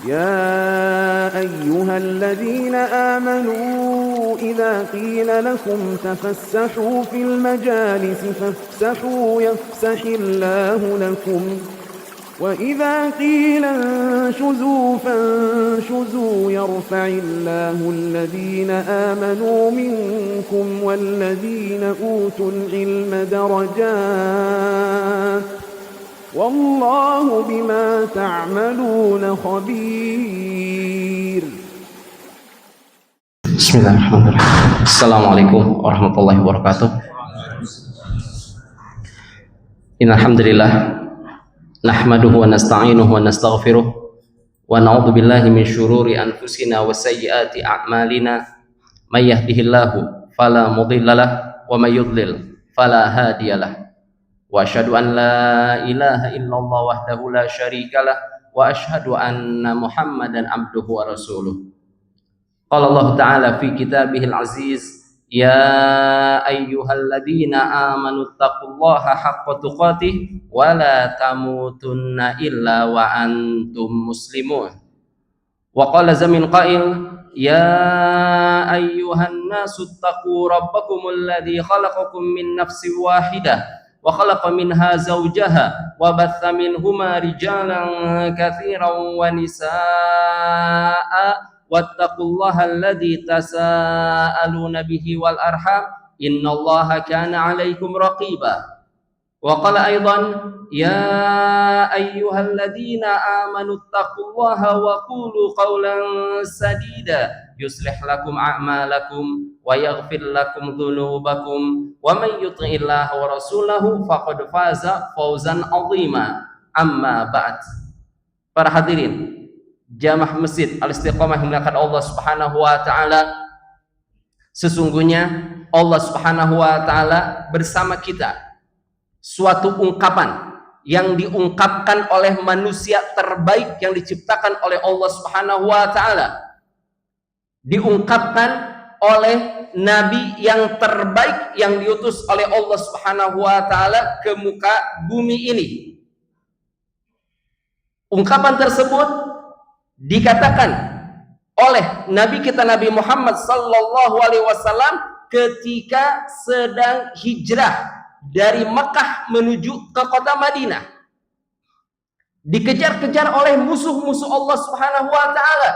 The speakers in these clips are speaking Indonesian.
يا أيها الذين آمنوا إذا قيل لكم تفسحوا في المجالس فافسحوا يفسح الله لكم وإذا قيل انشزوا فانشزوا يرفع الله الذين آمنوا منكم والذين أوتوا العلم درجات والله بما تعملون خبير. Bismillahirrahmanirrahim. Assalamualaikum warahmatullahi wabarakatuh. Innal hamdalillah nahmaduhu wa nasta'inuhu wa nastaghfiruh wa na'udzu billahi min syururi anfusina wa sayyiati a'malina may yahdihillahu fala mudhillalah wa may yudlil fala hadiyalah. Wa asyhadu an la ilaha illallah wahdahu la syarikalah wa asyhadu anna Muhammadan abduhu wa rasuluh. Qala Allah Ta'ala fi kitabihil aziz, ya ayyuhalladzina amanu taqullaha haqqa tuqatih wa la tamutunna illa wa antum muslimun. Wa qala zamin qail, ya ayyuhan nasu taqu rabbakumul ladzi khalaqakum min nafsin wahidah wa khalaqa minha zawjaha wa batha minhuma rijalan katsiran wa nisaa wattaqullaha alladzi tasaaluna bihi wal arham innallaha kana 'alaikum raqiba. Wa qala aidan, ya ayyuhalladzina amanu taqullaha wa qulu qawlan sadida yuslih lakum a'malakum wa yaghfir lakum dhunubakum wa man yuti'illaha wa rasulahu faqad faza fawzan 'azima. Amma ba'd. Para hadirin jamaah Masjid Al-Istiqamah yang dimuliakan Allah Subhanahu wa taala, sesungguhnya Allah Subhanahu wa taala bersama kita. Suatu ungkapan yang diungkapkan oleh manusia terbaik yang diciptakan oleh Allah Subhanahu wa taala, diungkapkan oleh nabi yang terbaik yang diutus oleh Allah Subhanahu wa taala ke muka bumi ini. Ungkapan tersebut dikatakan oleh nabi kita Nabi Muhammad sallallahu alaihi wasallam ketika sedang hijrah dari Mekah menuju ke kota Madinah, dikejar-kejar oleh musuh-musuh Allah Subhanahu wa taala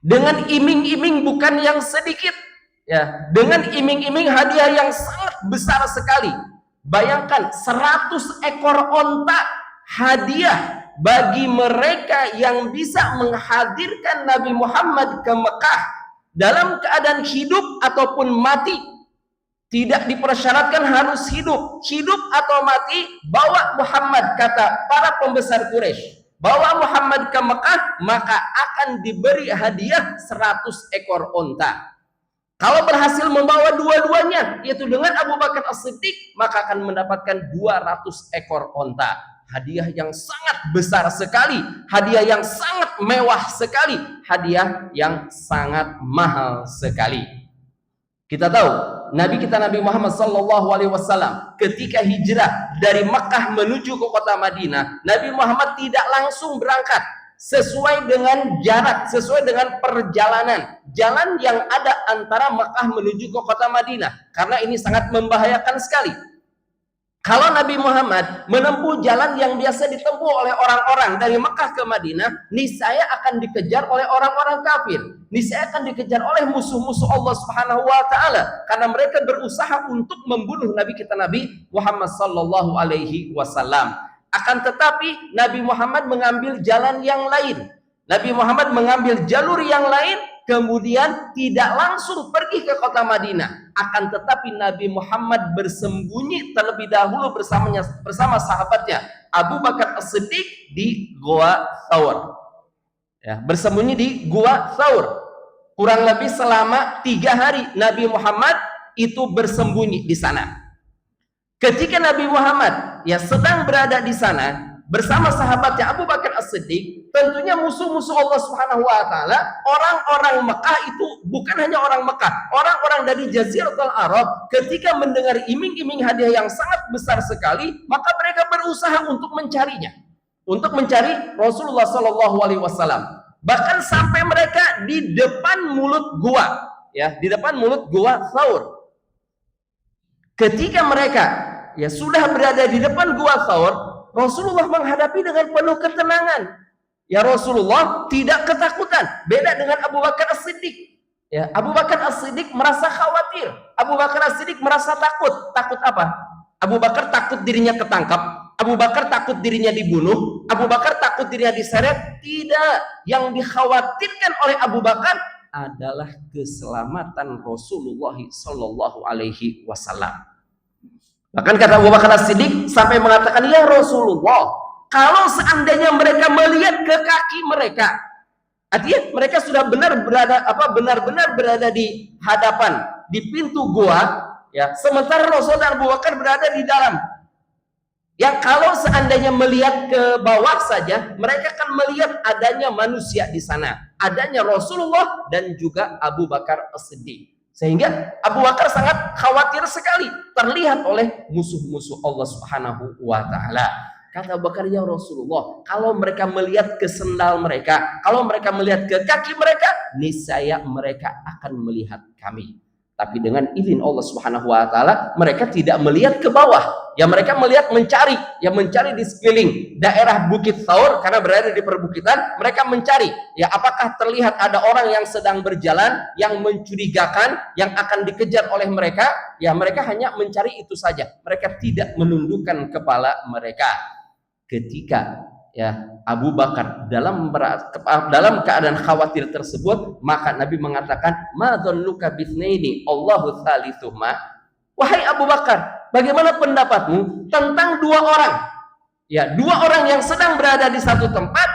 dengan iming-iming bukan yang sedikit, ya, dengan iming-iming hadiah yang sangat besar sekali. Bayangkan 100 ekor onta hadiah bagi mereka yang bisa menghadirkan Nabi Muhammad ke Mekah dalam keadaan hidup ataupun mati. Tidak dipersyaratkan harus hidup atau mati. Bawa Muhammad, kata para pembesar Quraisy, bawa Muhammad ke Mekah, maka akan diberi hadiah 100 ekor onta. Kalau berhasil membawa dua-duanya, yaitu dengan Abu Bakar As-Siddiq, maka akan mendapatkan 200 ekor onta. Hadiah yang sangat besar sekali, hadiah yang sangat mewah sekali, hadiah yang sangat mahal sekali. Kita tahu Nabi kita Nabi Muhammad sallallahu alaihi wasallam ketika hijrah dari Makkah menuju ke kota Madinah, Nabi Muhammad tidak langsung berangkat sesuai dengan jarak, sesuai dengan perjalanan jalan yang ada antara Makkah menuju ke kota Madinah, karena ini sangat membahayakan sekali. Kalau Nabi Muhammad menempuh jalan yang biasa ditempuh oleh orang-orang dari Mekah ke Madinah, niscaya akan dikejar oleh orang-orang kafir, niscaya akan dikejar oleh musuh-musuh Allah Subhanahu wa taala, karena mereka berusaha untuk membunuh Nabi kita Nabi Muhammad sallallahu alaihi wasallam. Akan tetapi Nabi Muhammad mengambil jalan yang lain. Nabi Muhammad mengambil jalur yang lain, kemudian tidak langsung pergi ke kota Madinah. Akan tetapi Nabi Muhammad bersembunyi terlebih dahulu bersama sahabatnya Abu Bakar As-Siddiq di Gua Thawr. Ya, bersembunyi di Gua Thawr. Kurang lebih selama 3 hari Nabi Muhammad itu bersembunyi di sana. Ketika Nabi Muhammad ya sedang berada di sana bersama sahabatnya Abu Bakar As-Siddiq, tentunya musuh-musuh Allah Subhanahu wa taala, orang-orang Mekah itu bukan hanya orang Mekah, orang-orang dari Jaziratul Arab, ketika mendengar iming-iming hadiah yang sangat besar sekali, maka mereka berusaha untuk mencarinya. untuk mencari Rasulullah Shallallahu Alaihi Wasallam. Bahkan sampai mereka di depan mulut gua, ya, di depan mulut gua Thaur. Ketika mereka ya sudah berada di depan gua Thaur, Rasulullah menghadapi dengan penuh ketenangan. Ya, Rasulullah tidak ketakutan. Beda dengan Abu Bakar As-Siddiq. Ya, Abu Bakar As-Siddiq merasa khawatir. Abu Bakar As-Siddiq merasa takut. Takut apa? Abu Bakar takut dirinya ketangkap. Abu Bakar takut dirinya dibunuh. Abu Bakar takut dirinya diseret. Tidak. Yang dikhawatirkan oleh Abu Bakar adalah keselamatan Rasulullah Sallallahu Alaihi Wasallam. Bahkan kata Abu Bakar As-Siddiq sampai mengatakan, ya Rasulullah, kalau seandainya mereka melihat ke kaki mereka, artinya mereka sudah benar-benar berada di hadapan, di pintu gua, ya, sementara Rasul dan Abu Bakar berada di dalam. Ya, kalau seandainya melihat ke bawah saja, mereka akan melihat adanya manusia di sana, adanya Rasulullah dan juga Abu Bakar As-Siddiq. Sehingga Abu Bakar sangat khawatir sekali terlihat oleh musuh-musuh Allah Subhanahu wa Ta'ala. Kata Abu Bakar, ya Rasulullah, kalau mereka melihat ke sendal mereka, kalau mereka melihat ke kaki mereka, niscaya mereka akan melihat kami. Tapi dengan izin Allah Subhanahu wa Ta'ala, mereka tidak melihat ke bawah. Ya, mereka melihat mencari di sekeliling daerah Bukit Thaur, karena berada di perbukitan. Mereka mencari, ya, apakah terlihat ada orang yang sedang berjalan yang mencurigakan, yang akan dikejar oleh mereka. Ya, mereka hanya mencari itu saja. Mereka tidak menundukkan kepala mereka. Ketika ya Abu Bakar dalam keadaan khawatir tersebut, maka Nabi mengatakan, ma dzannuka bitsnaini Allahu tsalitsuhuma. Wahai Abu Bakar, bagaimana pendapatmu tentang dua orang? Ya, dua orang yang sedang berada di satu tempat,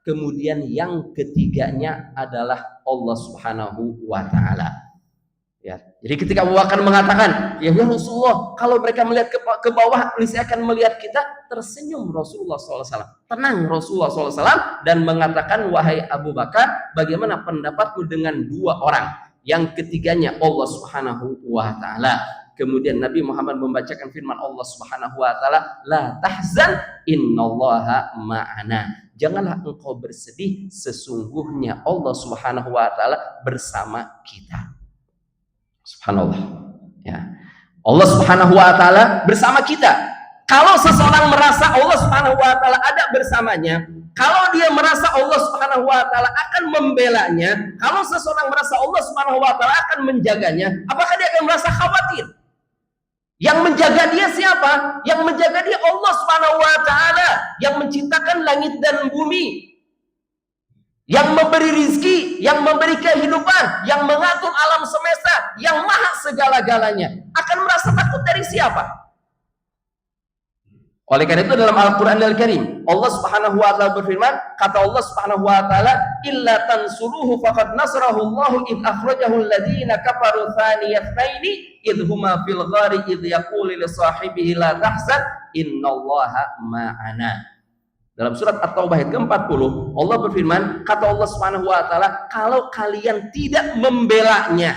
kemudian yang ketiganya adalah Allah Subhanahu wa Ta'ala. Ya, jadi ketika Abu Bakar mengatakan, ya Rasulullah, kalau mereka melihat ke bawah, niscaya akan melihat kita, tersenyum Rasulullah SAW, tenang Rasulullah SAW, dan mengatakan, wahai Abu Bakar, bagaimana pendapatmu dengan dua orang, yang ketiganya Allah Subhanahu wa Ta'ala. Kemudian Nabi Muhammad membacakan firman Allah Subhanahu wa Ta'ala, la tahzan innallaha ma'ana. Janganlah engkau bersedih, sesungguhnya Allah Subhanahu wa Ta'ala bersama kita. Subhanallah, ya. Allah Subhanahu wa Ta'ala bersama kita. Kalau seseorang merasa Allah Subhanahu wa Ta'ala ada bersamanya, kalau dia merasa Allah Subhanahu wa Ta'ala akan membelanya, kalau seseorang merasa Allah Subhanahu wa Ta'ala akan menjaganya, apakah dia akan merasa khawatir? Yang menjaga dia siapa? Yang menjaga dia Allah Subhanahu wa Ta'ala, yang menciptakan langit dan bumi, yang memberi rizki, yang memberi kehidupan, yang mengatur alam semesta, yang maha segala-galanya. Akan merasa takut dari siapa? Oleh karena itu dalam Al-Quran Al-Karim, Allah Subhanahu wa Ta'ala berfirman, kata Allah Subhanahu wa Ta'ala, illa tansuruhu faqad nasrahu Allahu id akhrajahu alladhina kafaru thaniyataini id huma fil ghari id yaqulu li sahibihi la tahzan innallaha ma'ana. Dalam surat At-Taubah ayat ke-40, Allah berfirman, kata Allah Subhanahu wa Ta'ala, kalau kalian tidak membelanya,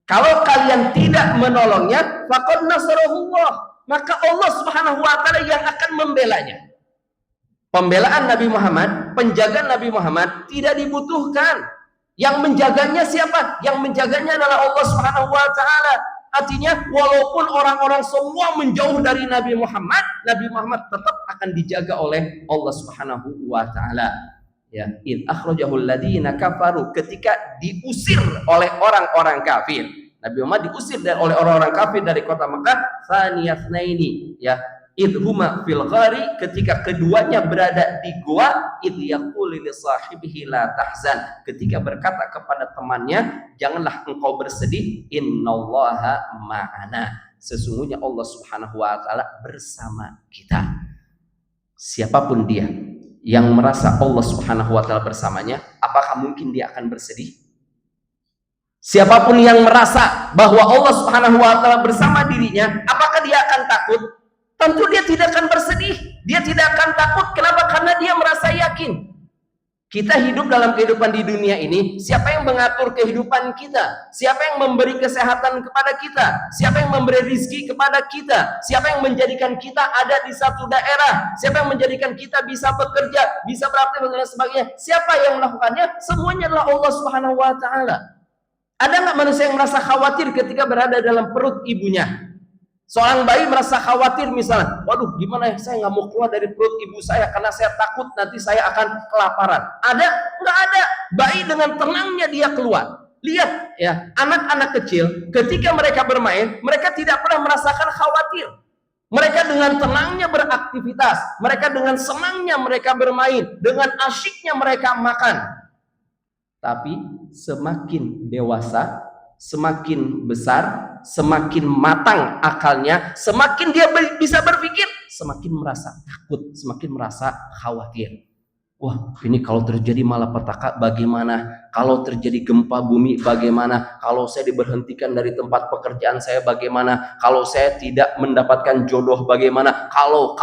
kalau kalian tidak menolongnya, faqad nasrahullah, maka Allah Subhanahu wa Ta'ala yang akan membelanya. Pembelaan Nabi Muhammad, penjagaan Nabi Muhammad tidak dibutuhkan. Yang menjaganya siapa? Yang menjaganya adalah Allah Subhanahu wa Ta'ala. Artinya, walaupun orang-orang semua menjauh dari Nabi Muhammad tetap akan dijaga oleh Allah Subhanahu wa Ta'ala. Ya, id akhrajahul ladzina kafaru, ketika diusir oleh orang-orang kafir. Nabi Muhammad diusir oleh orang-orang kafir dari kota Mekah, tsaniyasnaini, ya, idhuma fil ghari, ketika keduanya berada di gua, id yaqulu li sahibihi la tahzan, ketika berkata kepada temannya, janganlah engkau bersedih, innallaha ma'ana, sesungguhnya Allah Subhanahu wa Ta'ala bersama kita. Siapapun dia yang merasa Allah Subhanahu wa Ta'ala bersamanya, apakah mungkin dia akan bersedih? Siapapun yang merasa bahwa Allah Subhanahu wa Ta'ala bersama dirinya, apakah dia akan takut? Tentu dia tidak akan bersedih, dia tidak akan takut. Kenapa? Karena dia merasa yakin. Kita hidup dalam kehidupan di dunia ini, siapa yang mengatur kehidupan kita? Siapa yang memberi kesehatan kepada kita? Siapa yang memberi rizki kepada kita? Siapa yang menjadikan kita ada di satu daerah? Siapa yang menjadikan kita bisa bekerja, bisa beraktivitas dan sebagainya? Siapa yang melakukannya? Semuanya adalah Allah Subhanahu wa Ta'ala. Ada nggak manusia yang merasa khawatir ketika berada dalam perut ibunya? Seorang bayi merasa khawatir misalnya, waduh gimana ya, saya nggak mau keluar dari perut ibu saya karena saya takut nanti saya akan kelaparan. Ada? Nggak ada. Bayi dengan tenangnya dia keluar. Lihat ya, anak-anak kecil ketika mereka bermain, mereka tidak pernah merasakan khawatir. Mereka dengan tenangnya beraktivitas, mereka dengan senangnya mereka bermain, dengan asyiknya mereka makan. Tapi semakin dewasa, semakin besar, semakin matang akalnya, semakin dia bisa berpikir, semakin merasa takut, semakin merasa khawatir. Wah, ini kalau terjadi malapetaka bagaimana? Kalau terjadi gempa bumi bagaimana? Kalau saya diberhentikan dari tempat pekerjaan saya bagaimana? Kalau saya tidak mendapatkan jodoh bagaimana? Kalau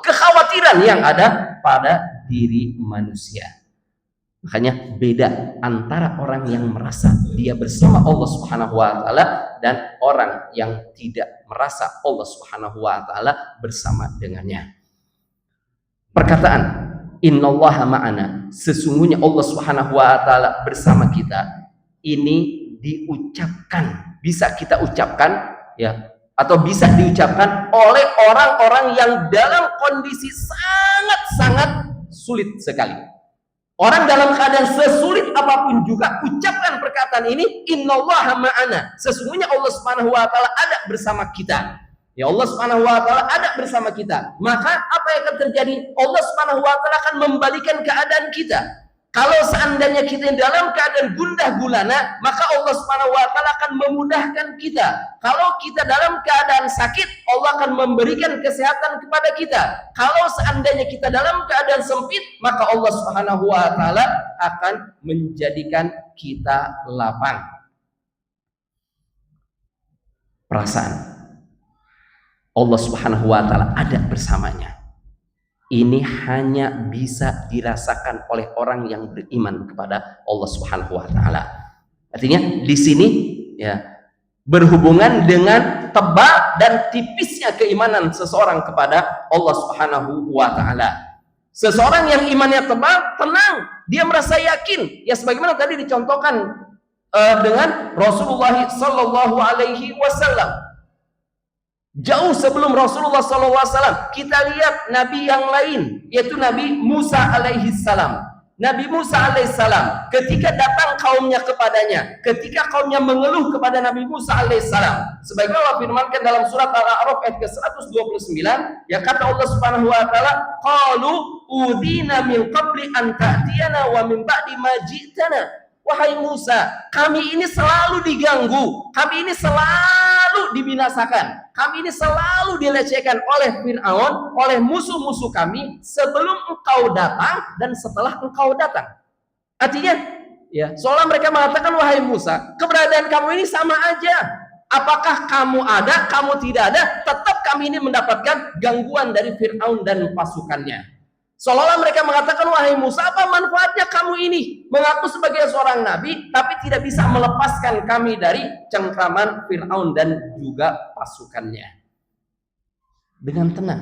kekhawatiran yang ada pada diri manusia. Makanya beda antara orang yang merasa dia bersama Allah Subhanahu wa Ta'ala dan orang yang tidak merasa Allah Subhanahu wa Ta'ala bersama dengannya. Perkataan innallaha ma'ana, sesungguhnya Allah Subhanahu wa Ta'ala bersama kita, ini diucapkan, bisa kita ucapkan ya, atau bisa diucapkan oleh orang-orang yang dalam kondisi sangat-sangat sulit sekali. Orang dalam keadaan sesulit apapun juga ucapkan perkataan ini, innallaha ma'ana, sesungguhnya Allah Subhanahu wa Ta'ala ada bersama kita. Ya, Allah Subhanahu wa Ta'ala ada bersama kita. Maka apa yang akan terjadi? Allah Subhanahu wa Ta'ala akan membalikan keadaan kita. Kalau seandainya kita dalam keadaan gundah gulana, maka Allah Subhanahu wa Ta'ala akan memudahkan kita. Kalau kita dalam keadaan sakit, Allah akan memberikan kesehatan kepada kita. Kalau seandainya kita dalam keadaan sempit, maka Allah Subhanahu wa Ta'ala akan menjadikan kita lapang. Perasaan Allah Subhanahu wa Ta'ala ada bersamanya, ini hanya bisa dirasakan oleh orang yang beriman kepada Allah Subhanahu wa Ta'ala. Artinya di sini ya berhubungan dengan tebal dan tipisnya keimanan seseorang kepada Allah Subhanahu wa Ta'ala. Seseorang yang imannya tebal, tenang, dia merasa yakin. Ya sebagaimana tadi dicontohkan dengan Rasulullah sallallahu alaihi wasallam. Jauh sebelum Rasulullah SAW, kita lihat nabi yang lain, yaitu Nabi Musa alaihi salam. Nabi Musa alaihi salam, ketika datang kaumnya kepadanya, ketika kaumnya mengeluh kepada Nabi Musa alaihi salam, sebagaimana Allah firmankan dalam surat Al-A'raf ayat ke-129, ya kata Allah Subhanahu wa Ta'ala, qalu udzina min qabli an ta'tiyana wa min ba'di ma ji'tana. Wahai Musa, kami ini selalu diganggu, kami ini selalu dibinasakan, kami ini selalu dilecehkan oleh Fir'aun, oleh musuh-musuh kami sebelum engkau datang dan setelah engkau datang. Artinya, ya, seolah mereka mengatakan, wahai Musa, keberadaan kamu ini sama aja. Apakah kamu ada, kamu tidak ada, tetap kami ini mendapatkan gangguan dari Fir'aun dan pasukannya. Seolah-olah mereka mengatakan, wahai Musa, apa manfaatnya kamu ini mengaku sebagai seorang nabi, tapi tidak bisa melepaskan kami dari cengkraman Fir'aun dan juga pasukannya. Dengan tenang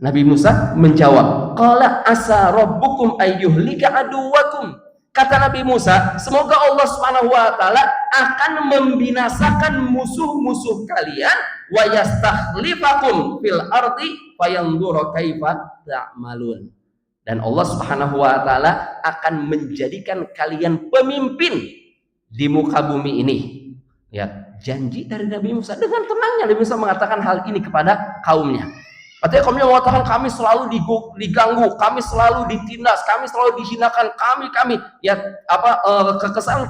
Nabi Musa menjawab, qala asa rabbukum ayyuhlika aduwakum. Kata Nabi Musa, semoga Allah Subhanahu wa Ta'ala akan membinasakan musuh-musuh kalian, wa yastakhlifakum fil ardi fayanzura kaifa ta'malun. Dan Allah Subhanahu wa Ta'ala akan menjadikan kalian pemimpin di muka bumi ini. Ya, janji dari Nabi Musa. Dengan tenangnya Nabi Musa mengatakan hal ini kepada kaumnya. Artinya kaumnya mengatakan, kami selalu diganggu, kami selalu ditindas, kami selalu dihinakan, kami ya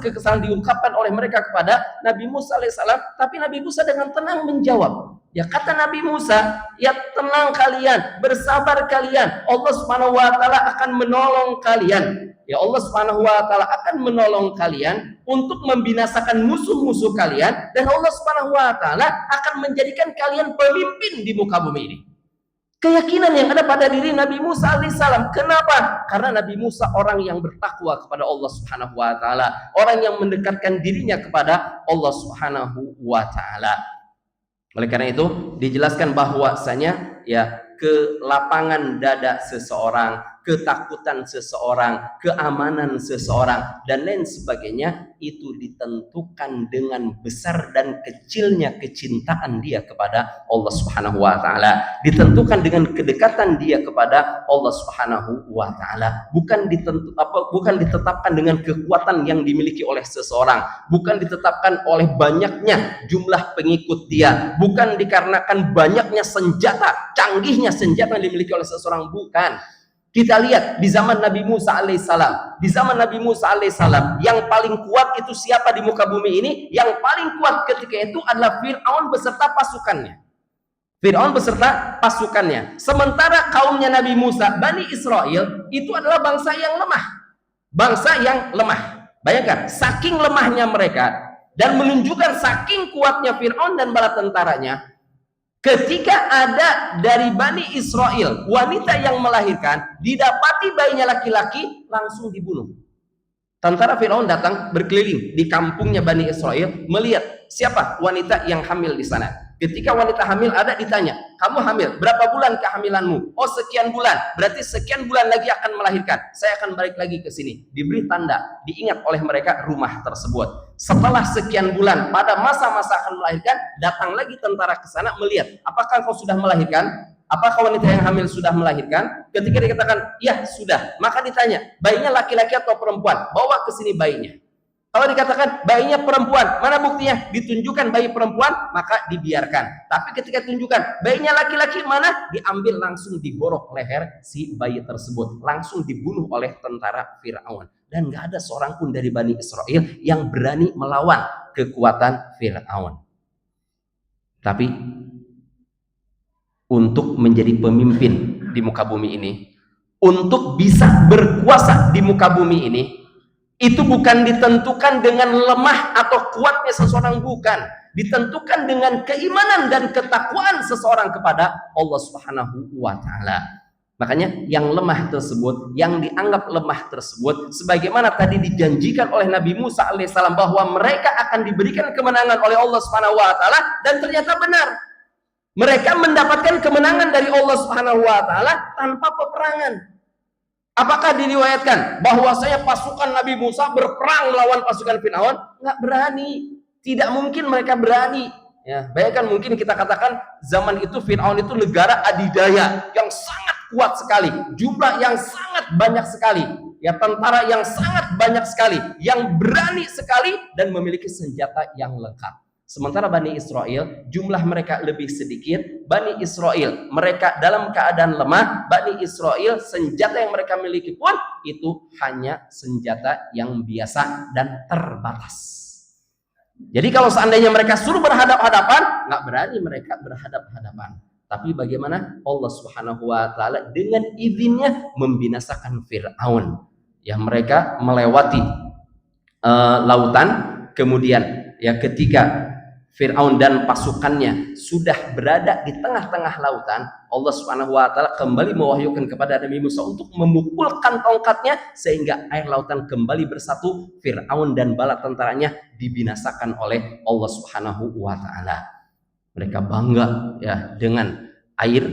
kekesalan diungkapkan oleh mereka kepada Nabi Musa alaihissalam. Tapi Nabi Musa dengan tenang menjawab. Ya kata Nabi Musa, ya tenang kalian, bersabar kalian, Allah Subhanahu wa Ta'ala akan menolong kalian. Ya Allah Subhanahu wa Ta'ala akan menolong kalian untuk membinasakan musuh-musuh kalian, dan Allah Subhanahu wa Ta'ala akan menjadikan kalian pemimpin di muka bumi ini. keyakinan yang ada pada diri Nabi Musa alaihissalam. Kenapa? Karena Nabi Musa orang yang bertakwa kepada Allah Subhanahu wa taala, orang yang mendekatkan dirinya kepada Allah Subhanahu wa taala. Oleh karena itu dijelaskan bahwasanya ya kelapangan dada seseorang, ketakutan seseorang, keamanan seseorang dan lain sebagainya itu ditentukan dengan besar dan kecilnya kecintaan dia kepada Allah Subhanahu wa taala, ditentukan dengan kedekatan dia kepada Allah Subhanahu wa taala, bukan ditetapkan dengan kekuatan yang dimiliki oleh seseorang, bukan ditetapkan oleh banyaknya jumlah pengikut dia, bukan dikarenakan banyaknya senjata, canggihnya senjata yang dimiliki oleh seseorang, bukan. Kita lihat di zaman Nabi Musa alaihissalam. Di zaman Nabi Musa alaihissalam, yang paling kuat itu siapa di muka bumi ini? Yang paling kuat ketika itu adalah Fir'aun beserta pasukannya. Fir'aun beserta pasukannya. Sementara kaumnya Nabi Musa, Bani Israel, itu adalah bangsa yang lemah. Bangsa yang lemah. Bayangkan, saking lemahnya mereka dan menunjukkan saking kuatnya Fir'aun dan bala tentaranya. Ketika ada dari Bani Israel wanita yang melahirkan, didapati bayinya laki-laki, langsung dibunuh. Tentara Firaun datang berkeliling di kampungnya Bani Israel, melihat siapa wanita yang hamil di sana. Ketika wanita hamil ada, ditanya, kamu hamil, berapa bulan kehamilanmu? Oh, sekian bulan, berarti sekian bulan lagi akan melahirkan, saya akan balik lagi ke sini. Diberi tanda, diingat oleh mereka rumah tersebut. Setelah sekian bulan, pada masa-masa akan melahirkan, datang lagi tentara ke sana melihat, apakah kau sudah melahirkan? Apakah wanita yang hamil sudah melahirkan? Ketika dikatakan, ya sudah, maka ditanya, bayinya laki-laki atau perempuan? Bawa ke sini bayinya. Kalau dikatakan bayinya perempuan, mana buktinya? Ditunjukkan bayi perempuan, maka dibiarkan. Tapi ketika tunjukkan bayinya laki-laki, mana? Diambil, langsung diborok leher si bayi tersebut. Langsung dibunuh oleh tentara Fir'aun. Dan gak ada seorang pun dari Bani Israel yang berani melawan kekuatan Fir'aun. Tapi untuk menjadi pemimpin di muka bumi ini, untuk bisa berkuasa di muka bumi ini, itu bukan ditentukan dengan lemah atau kuatnya seseorang, bukan. Ditentukan dengan keimanan dan ketakwaan seseorang kepada Allah Subhanahu wa taala. Makanya yang lemah tersebut, yang dianggap lemah tersebut, sebagaimana tadi dijanjikan oleh Nabi Musa alaihissalam bahwa mereka akan diberikan kemenangan oleh Allah Subhanahu wa taala, dan ternyata benar. Mereka mendapatkan kemenangan dari Allah Subhanahu wa taala tanpa peperangan. Apakah diriwayatkan bahwasanya pasukan Nabi Musa berperang melawan pasukan Fir'aun? Nggak berani. Tidak mungkin mereka berani. Ya, bayangkan, mungkin kita katakan zaman itu Fir'aun itu negara adidaya yang sangat kuat sekali, jumlah yang sangat banyak sekali, ya, tentara yang sangat banyak sekali, yang berani sekali dan memiliki senjata yang lengkap. Sementara Bani Israel, jumlah mereka lebih sedikit. Bani Israel, mereka dalam keadaan lemah. Bani Israel, senjata yang mereka miliki pun itu hanya senjata yang biasa dan terbatas. Jadi kalau seandainya mereka suruh berhadap-hadapan, nggak berani mereka berhadap-hadapan. Tapi bagaimana Allah Subhanahu wa taala dengan izinnya membinasakan Fir'aun. Ya, mereka melewati lautan, kemudian ya ketika Fir'aun dan pasukannya sudah berada di tengah-tengah lautan, Allah Subhanahu wa taala kembali mewahyukan kepada Nabi Musa untuk memukulkan tongkatnya sehingga air lautan kembali bersatu. Fir'aun dan bala tentaranya dibinasakan oleh Allah Subhanahu wa taala. Mereka bangga ya dengan air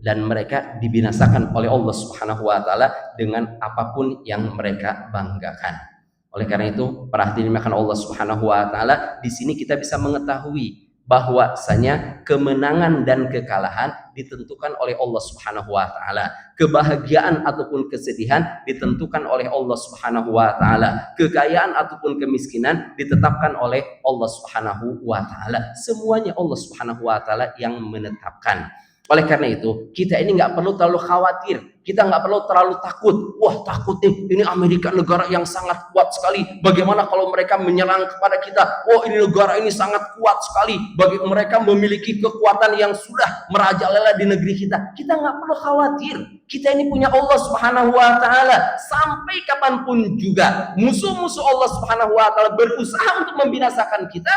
dan mereka dibinasakan oleh Allah Subhanahu wa taala dengan apapun yang mereka banggakan. Oleh karena itu, para hadirin dimuliakan Allah Subhanahu wa taala, di sini kita bisa mengetahui bahwasanya kemenangan dan kekalahan ditentukan oleh Allah Subhanahu wa taala. Kebahagiaan ataupun kesedihan ditentukan oleh Allah Subhanahu wa taala. Kekayaan ataupun kemiskinan ditetapkan oleh Allah Subhanahu wa taala. Semuanya Allah Subhanahu wa taala yang menetapkan. Oleh karena itu, kita ini nggak perlu terlalu khawatir, kita nggak perlu terlalu takut. Wah, takut nih, ini Amerika negara yang sangat kuat sekali. Bagaimana kalau mereka menyerang kepada kita? Oh, ini negara ini sangat kuat sekali. Bagi mereka memiliki kekuatan yang sudah merajalela di negeri kita. Kita nggak perlu khawatir. Kita ini punya Allah Subhanahu wa taala. Sampai kapanpun juga musuh-musuh Allah Subhanahu wa taala berusaha untuk membinasakan kita,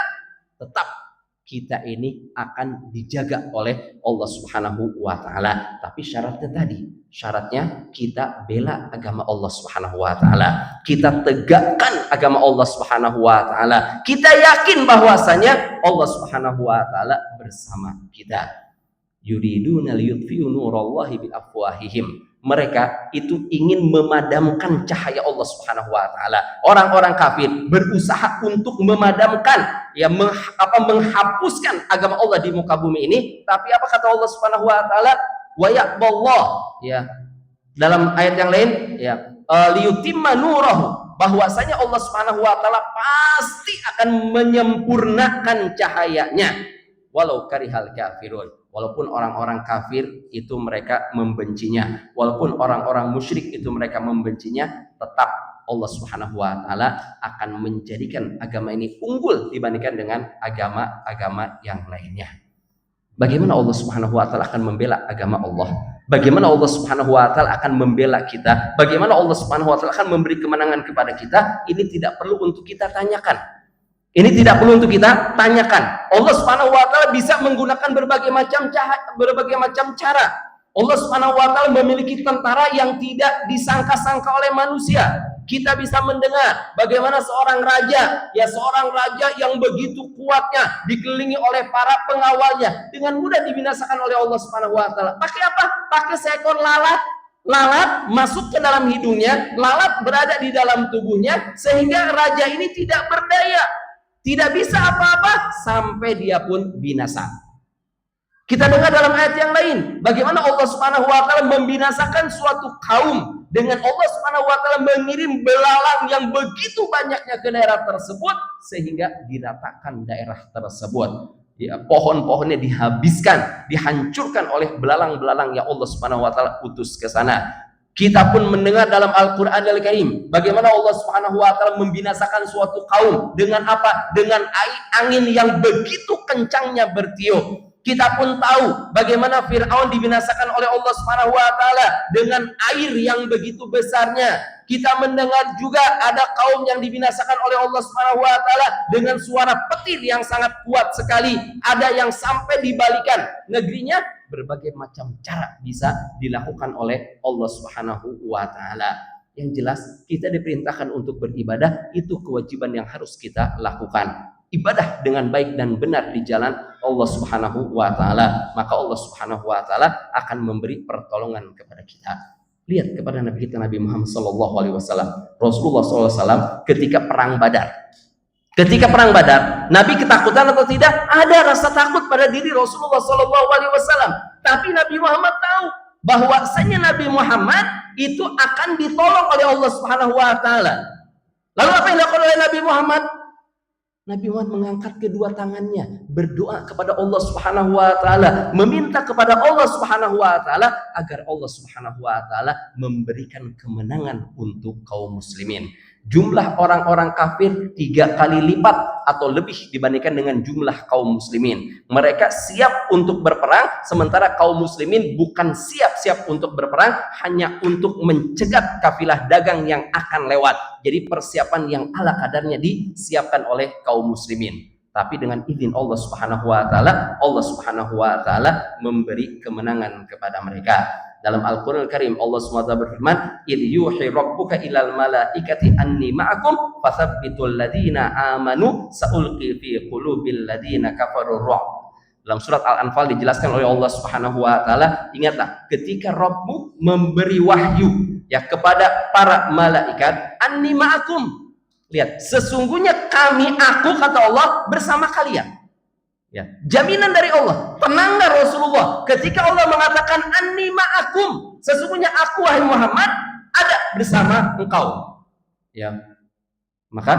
tetap kita ini akan dijaga oleh Allah Subhanahu wa taala. Tapi syaratnya kita bela agama Allah Subhanahu wa taala. Kita tegakkan agama Allah Subhanahu wa taala. Kita yakin bahwasanya Allah Subhanahu wa taala bersama kita. Yuriduna liyutfi'u nurallahi biafwahihim. Mereka itu ingin memadamkan cahaya Allah Subhanahu wa taala. Orang-orang kafir berusaha untuk memadamkan, menghapuskan agama Allah di muka bumi ini. Tapi apa kata Allah Subhanahu wa taala? Wa ya'ballah, dalam ayat yang lain, liyutimma nurahu, bahwasanya Allah Subhanahu wa taala pasti akan menyempurnakan cahayanya walau karihal kafirun. Walaupun orang-orang kafir itu mereka membencinya, walaupun orang-orang musyrik itu mereka membencinya, tetap Allah Subhanahu wa taala akan menjadikan agama ini unggul dibandingkan dengan agama-agama yang lainnya. Bagaimana Allah Subhanahu wa taala akan membela agama Allah? Bagaimana Allah Subhanahu wa taala akan membela kita? Bagaimana Allah Subhanahu wa taala akan memberi kemenangan kepada kita? Ini tidak perlu untuk kita tanyakan. Ini tidak perlu untuk kita tanyakan. Allah Subhanahu wa taala bisa menggunakan berbagai macam cara. Allah Subhanahu wa taala memiliki tentara yang tidak disangka-sangka oleh manusia. Kita bisa mendengar bagaimana seorang raja yang begitu kuatnya dikelilingi oleh para pengawalnya dengan mudah dibinasakan oleh Allah Subhanahu wa taala. Pakai apa? Pakai seekor lalat. Lalat masuk ke dalam hidungnya, lalat berada di dalam tubuhnya sehingga raja ini tidak berdaya. Tidak bisa apa-apa sampai dia pun binasa. Kita dengar dalam ayat yang lain bagaimana Allah Subhanahu wa taala membinasakan suatu kaum dengan Allah Subhanahu wa taala mengirim belalang yang begitu banyaknya ke daerah tersebut sehingga diratakan daerah tersebut. Pohon-pohonnya dihabiskan, dihancurkan oleh belalang-belalang yang Allah Subhanahu wa taala utus ke sana. Kita pun mendengar dalam Al-Quran Al-Karim bagaimana Allah Subhanahu wa taala membinasakan suatu kaum dengan apa? Dengan angin yang begitu kencangnya bertiup. Kita pun tahu bagaimana Fir'aun dibinasakan oleh Allah Subhanahu wa taala dengan air yang begitu besarnya. Kita mendengar juga ada kaum yang dibinasakan oleh Allah Subhanahu wa taala dengan suara petir yang sangat kuat sekali. Ada yang sampai dibalikan negerinya. Berbagai macam cara bisa dilakukan oleh Allah Subhanahu wa taala. Yang jelas kita diperintahkan untuk beribadah, itu kewajiban yang harus kita lakukan. Ibadah dengan baik dan benar di jalan Allah Subhanahu wa taala, maka Allah Subhanahu wa taala akan memberi pertolongan kepada kita. Lihat kepada Nabi kita Nabi Muhammad sallallahu alaihi wasallam. Rasulullah sallallahu alaihi wasallam ketika perang Badar. Ketika perang Badar, Nabi ketakutan atau tidak? Ada rasa takut pada diri Rasulullah sallallahu alaihi wasallam. Tapi Nabi Muhammad tahu bahwasanya Nabi Muhammad itu akan ditolong oleh Allah Subhanahu wa taala. Lalu apa yang dilakukan oleh Nabi Muhammad? Nabi Muhammad mengangkat kedua tangannya, berdoa kepada Allah Subhanahu wa taala, meminta kepada Allah Subhanahu wa taala agar Allah Subhanahu wa taala memberikan kemenangan untuk kaum muslimin. Jumlah orang-orang kafir 3 kali lipat atau lebih dibandingkan dengan jumlah kaum muslimin. Mereka siap untuk berperang, sementara kaum muslimin bukan siap-siap untuk berperang, hanya untuk mencegat kafilah dagang yang akan lewat. Jadi persiapan yang ala kadarnya disiapkan oleh kaum muslimin. Tapi dengan izin Allah Subhanahu wa taala, Allah Subhanahu wa taala memberi kemenangan kepada mereka. Dalam Al-Quran Al-Karim Allah SWT berfirman, "Idh yuhi rabbuka ilal malaikati anni ma'akum fathabbitul ladina amanu sa'ulqi fi qulubil ladina kafarur ru'b." Dalam surat Al-Anfal dijelaskan oleh Allah Subhanahu wa taala, ingatlah ketika Rabbmu memberi wahyu kepada para malaikat, anni ma'akum. Lihat, sesungguhnya aku kata Allah bersama kalian. Jaminan dari Allah. Tenang nggak Rasulullah ketika Allah mengatakan anni ma'akum, sesungguhnya aku wahai Muhammad ada bersama engkau. Maka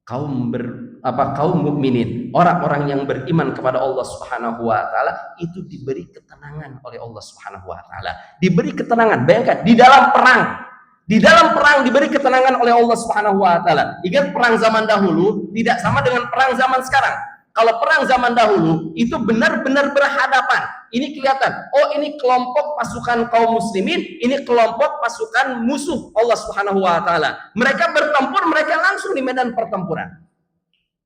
kaum mukminin, orang-orang yang beriman kepada Allah Subhanahu wa taala itu diberi ketenangan oleh Allah Subhanahu wa taala. Diberi ketenangan. Bayangkan di dalam perang diberi ketenangan oleh Allah Subhanahu wa taala. Ingat perang zaman dahulu tidak sama dengan perang zaman sekarang. Kalau perang zaman dahulu itu benar-benar berhadapan. Ini kelihatan, oh ini kelompok pasukan kaum muslimin, ini kelompok pasukan musuh Allah Subhanahu wa taala. Mereka bertempur, mereka langsung di medan pertempuran.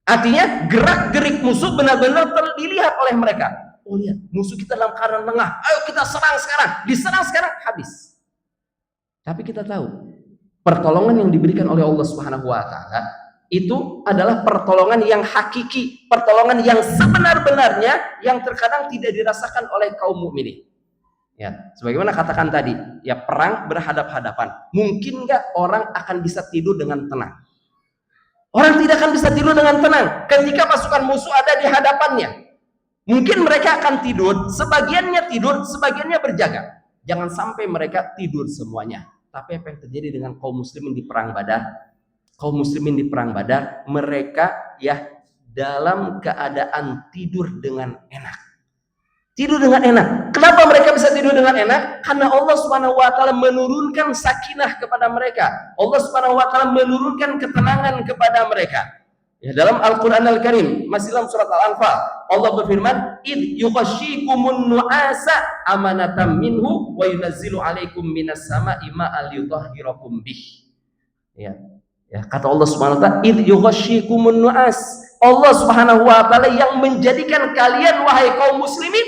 Artinya gerak-gerik musuh benar-benar dilihat oleh mereka. Oh lihat, musuh kita dalam keadaan lengah. Ayo kita serang sekarang. Diserang sekarang, habis. Tapi kita tahu, pertolongan yang diberikan oleh Allah Subhanahu wa taala itu adalah pertolongan yang hakiki, pertolongan yang sebenar-benarnya yang terkadang tidak dirasakan oleh kaum mukminin. Ya, sebagaimana katakan tadi, ya perang berhadap-hadapan. Mungkin nggak orang akan bisa tidur dengan tenang? Orang tidak akan bisa tidur dengan tenang ketika pasukan musuh ada di hadapannya. Mungkin mereka akan tidur, sebagiannya tidur, sebagiannya berjaga. Jangan sampai mereka tidur semuanya. Tapi apa yang terjadi dengan kaum muslimin di perang Badar? Kaum muslimin di perang Badar, mereka ya dalam keadaan tidur dengan enak. Tidur dengan enak. Kenapa mereka bisa tidur dengan enak? Karena Allah Subhanahu wa taala menurunkan sakinah kepada mereka. Allah Subhanahu wa taala menurunkan ketenangan kepada mereka. Ya, dalam Al-Qur'an Al-Karim, masih dalam surat Al-Anfal, Allah berfirman, "Id yughashshikumun nu'asa amanatan minhu wa yunazzilu 'alaikum minas sama'i ma'an liyutahhirakum bih." Ya. Ya, kata Allah Subhanahu wa taala, "Id yughashshikumun nu'as." Allah Subhanahu wa taala yang menjadikan kalian wahai kaum muslimin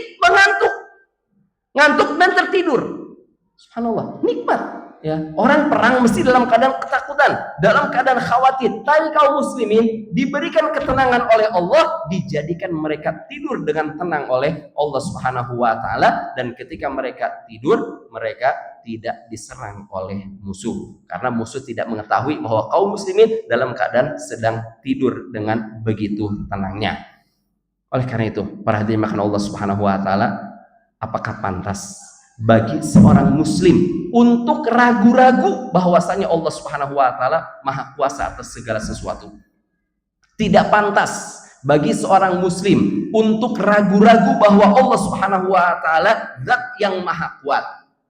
ngantuk dan tertidur. Subhanallah, nikmat. Ya, orang perang mesti dalam keadaan ketakutan, dalam keadaan khawatir. Tapi kaum muslimin diberikan ketenangan oleh Allah, dijadikan mereka tidur dengan tenang oleh Allah Subhanahu wa taala, dan ketika mereka tidur, mereka tidak diserang oleh musuh. Karena musuh tidak mengetahui bahwa kaum muslimin dalam keadaan sedang tidur dengan begitu tenangnya. Oleh karena itu, para hadirin makan Allah Subhanahu wa taala, apakah pantas bagi seorang muslim untuk ragu-ragu bahwasanya Allah Subhanahu wa taala Maha Kuasa atas segala sesuatu? Tidak pantas bagi seorang muslim untuk ragu-ragu bahwa Allah Subhanahu wa taala zat yang maha kuat.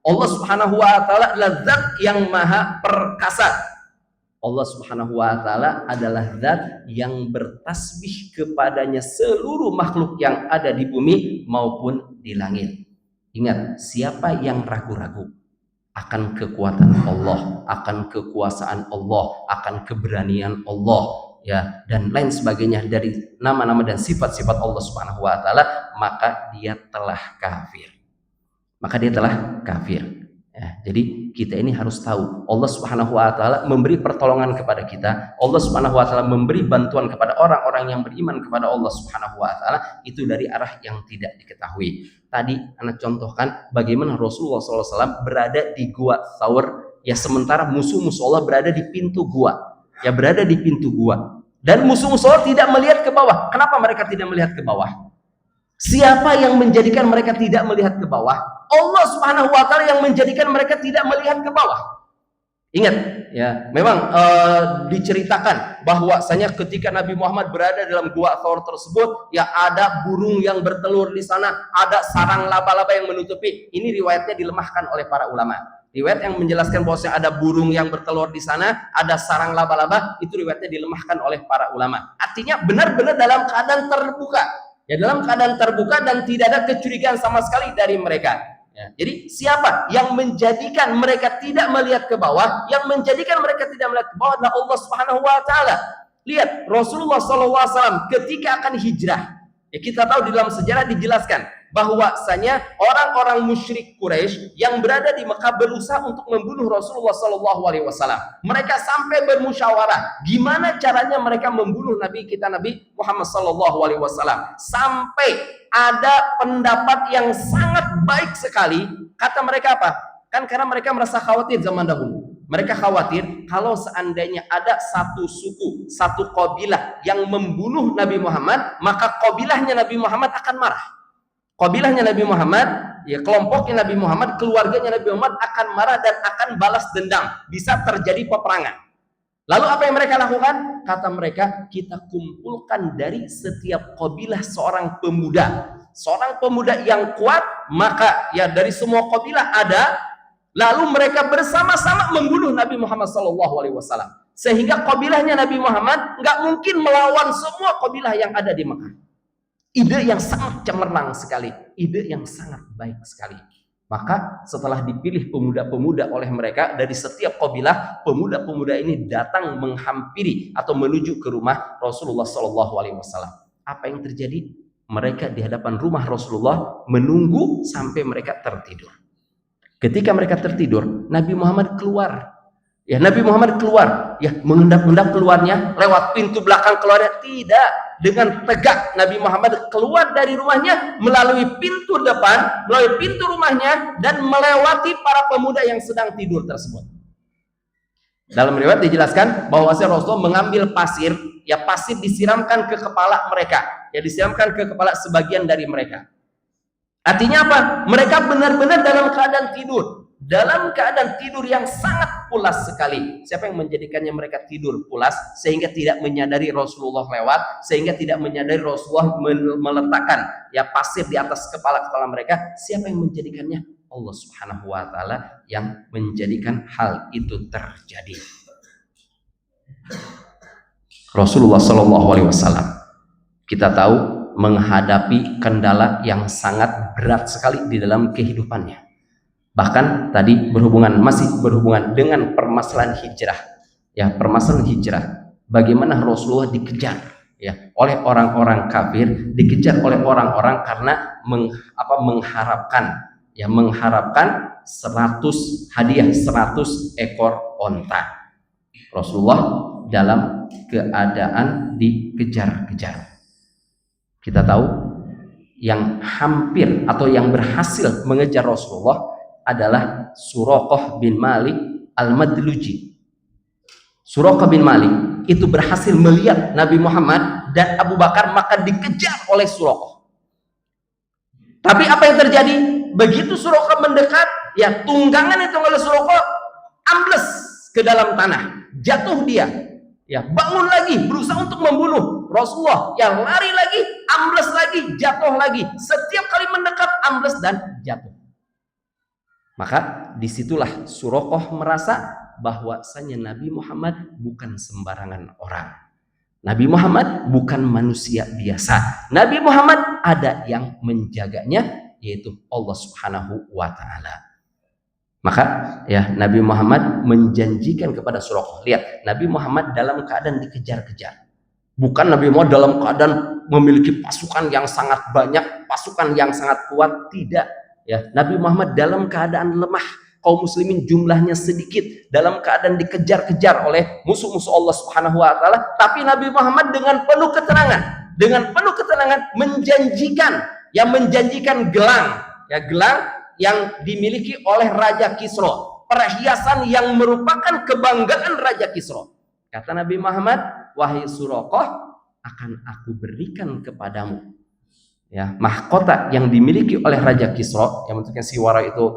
Allah Subhanahu wa taala adalah zat yang maha perkasa. Allah Subhanahu wa taala adalah zat yang bertasbih kepadanya seluruh makhluk yang ada di bumi maupun di langit. Ingat, siapa yang ragu-ragu akan kekuatan Allah, akan kekuasaan Allah, akan keberanian Allah, ya, dan lain sebagainya dari nama-nama dan sifat-sifat Allah Subhanahu wa taala, maka dia telah kafir. Maka dia telah kafir. Ya, jadi kita ini harus tahu Allah Subhanahu wa taala memberi pertolongan kepada kita. Allah Subhanahu wa taala memberi bantuan kepada orang-orang yang beriman kepada Allah Subhanahu wa taala, itu dari arah yang tidak diketahui. Tadi anak contohkan bagaimana Rasulullah SAW berada di gua Thaur, ya, sementara musuh-musuh Allah berada di pintu gua, ya, berada di pintu gua, dan musuh-musuh Allah tidak melihat ke bawah. Kenapa mereka tidak melihat ke bawah? Siapa yang menjadikan mereka tidak melihat ke bawah? Allah Subhanahu wa taala yang menjadikan mereka tidak melihat ke bawah. Ingat, ya, memang diceritakan bahwasanya ketika Nabi Muhammad berada dalam gua Thaur tersebut, ya, ada burung yang bertelur di sana, ada sarang laba-laba yang menutupi. Ini riwayatnya dilemahkan oleh para ulama. Riwayat yang menjelaskan bahwasanya ada burung yang bertelur di sana, ada sarang laba-laba, itu riwayatnya dilemahkan oleh para ulama. Artinya benar-benar dalam keadaan terbuka. Ya, dalam keadaan terbuka dan tidak ada kecurigaan sama sekali dari mereka. Ya, jadi siapa yang menjadikan mereka tidak melihat ke bawah? Yang menjadikan mereka tidak melihat ke bawah adalah Allah Subhanahu wa taala. Lihat Rasulullah SAW ketika akan hijrah. Ya, kita tahu di dalam sejarah dijelaskan bahwasanya orang-orang musyrik Quraisy yang berada di Mekah berusaha untuk membunuh Rasulullah SAW. Mereka sampai bermusyawarah gimana caranya mereka membunuh Nabi kita Nabi Muhammad SAW. Sampai ada pendapat yang sangat baik sekali. Kata mereka apa? Kan karena mereka merasa khawatir zaman dahulu. Mereka khawatir kalau seandainya ada satu suku, satu kabilah yang membunuh Nabi Muhammad, maka kabilahnya Nabi Muhammad akan marah. Kabilahnya Nabi Muhammad, ya, kelompoknya Nabi Muhammad, keluarganya Nabi Muhammad akan marah dan akan balas dendam. Bisa terjadi peperangan. Lalu apa yang mereka lakukan? Kata mereka, kita kumpulkan dari setiap kabilah seorang pemuda. Seorang pemuda yang kuat, maka ya dari semua kabilah ada. Lalu mereka bersama-sama membunuh Nabi Muhammad SAW. Sehingga kabilahnya Nabi Muhammad nggak mungkin melawan semua kabilah yang ada di Mekah. Ide yang sangat cemerlang sekali, ide yang sangat baik sekali. Maka setelah dipilih pemuda-pemuda oleh mereka dari setiap kabilah, pemuda-pemuda ini datang menghampiri atau menuju ke rumah Rasulullah SAW. Apa yang terjadi? Mereka di hadapan rumah Rasulullah menunggu sampai mereka tertidur. Ketika mereka tertidur, Nabi Muhammad keluar. Ya, Nabi Muhammad keluar, ya, mengendap-endap keluarnya lewat pintu belakang keluarnya, tidak. Dengan tegak Nabi Muhammad keluar dari rumahnya melalui pintu depan, melalui pintu rumahnya, dan melewati para pemuda yang sedang tidur tersebut. Dalam riwayat dijelaskan bahwa Rasulullah mengambil pasir, ya, pasir disiramkan ke kepala mereka, ya, disiramkan ke kepala sebagian dari mereka. Artinya apa? Mereka benar-benar dalam keadaan tidur. Dalam keadaan tidur yang sangat pulas sekali. Siapa yang menjadikannya mereka tidur pulas sehingga tidak menyadari Rasulullah lewat, sehingga tidak menyadari Rasulullah meletakkan, ya, pasir di atas kepala-kepala mereka? Siapa yang menjadikannya? Allah Subhanahu wa taala yang menjadikan hal itu terjadi. Rasulullah Shallallahu alaihi wasallam, kita tahu, menghadapi kendala yang sangat berat sekali di dalam kehidupannya. Bahkan tadi masih berhubungan dengan permasalahan hijrah, ya, permasalahan hijrah. Bagaimana Rasulullah dikejar, ya, oleh orang-orang kafir, dikejar oleh orang-orang karena mengharapkan 100 hadiah, 100 ekor onta. Rasulullah dalam keadaan dikejar-kejar. Kita tahu yang hampir atau yang berhasil mengejar Rasulullah adalah Suraqah bin Malik al-Madluji. Suraqah bin Malik itu berhasil melihat Nabi Muhammad dan Abu Bakar, maka dikejar oleh Suraqah. Tapi apa yang terjadi? Begitu Suraqah mendekat, ya, tunggangan itu oleh Suraqah ambles ke dalam tanah, jatuh dia, ya, bangun lagi berusaha untuk membunuh Rasulullah, yang lari lagi, ambles lagi, jatuh lagi, setiap kali mendekat ambles dan jatuh. Maka disitulah Suraqah merasa bahwasanya Nabi Muhammad bukan sembarangan orang. Nabi Muhammad bukan manusia biasa. Nabi Muhammad ada yang menjaganya, yaitu Allah Subhanahu wa taala. Maka, ya, Nabi Muhammad menjanjikan kepada Suraqah. Lihat, Nabi Muhammad dalam keadaan dikejar-kejar. Bukan Nabi Muhammad dalam keadaan memiliki pasukan yang sangat banyak, pasukan yang sangat kuat, tidak. Ya, Nabi Muhammad dalam keadaan lemah, kaum muslimin jumlahnya sedikit, dalam keadaan dikejar-kejar oleh musuh-musuh Allah Subhanahu wa taala, tapi Nabi Muhammad dengan penuh ketenangan menjanjikan gelang, ya, gelang yang dimiliki oleh Raja Kisra, perhiasan yang merupakan kebanggaan Raja Kisra. Kata Nabi Muhammad, wahai Suraqah, akan aku berikan kepadamu, ya, mahkota yang dimiliki oleh Raja Kisra, yang bentuknya siwara itu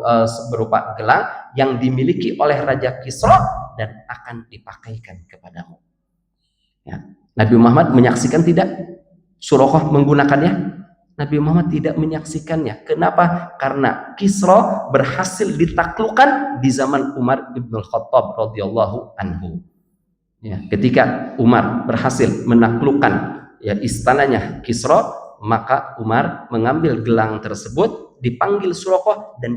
berupa gelang yang dimiliki oleh Raja Kisra dan akan dipakaikan kepadamu. Ya. Nabi Muhammad menyaksikan tidak Suraqah menggunakannya? Nabi Muhammad tidak menyaksikannya. Kenapa? Karena Kisra berhasil ditaklukkan di zaman Umar ibn Khattab radhiyallahu anhu. Ya, ketika Umar berhasil menaklukkan, ya, istananya Kisra, maka Umar mengambil gelang tersebut, dipanggil Suraqah dan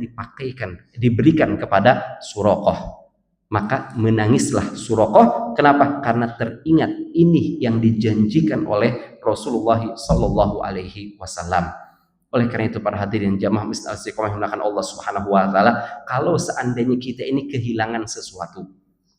diberikan kepada Suraqah. Maka menangislah Suraqah. Kenapa? Karena teringat ini yang dijanjikan oleh Rasulullah Sallallahu Alaihi Wasallam. Oleh karena itu, para hadirin jamaah Masjid Al-Istiqomah yang dimuliakan Allah Subhanahu Wa Taala, kalau seandainya kita ini kehilangan sesuatu,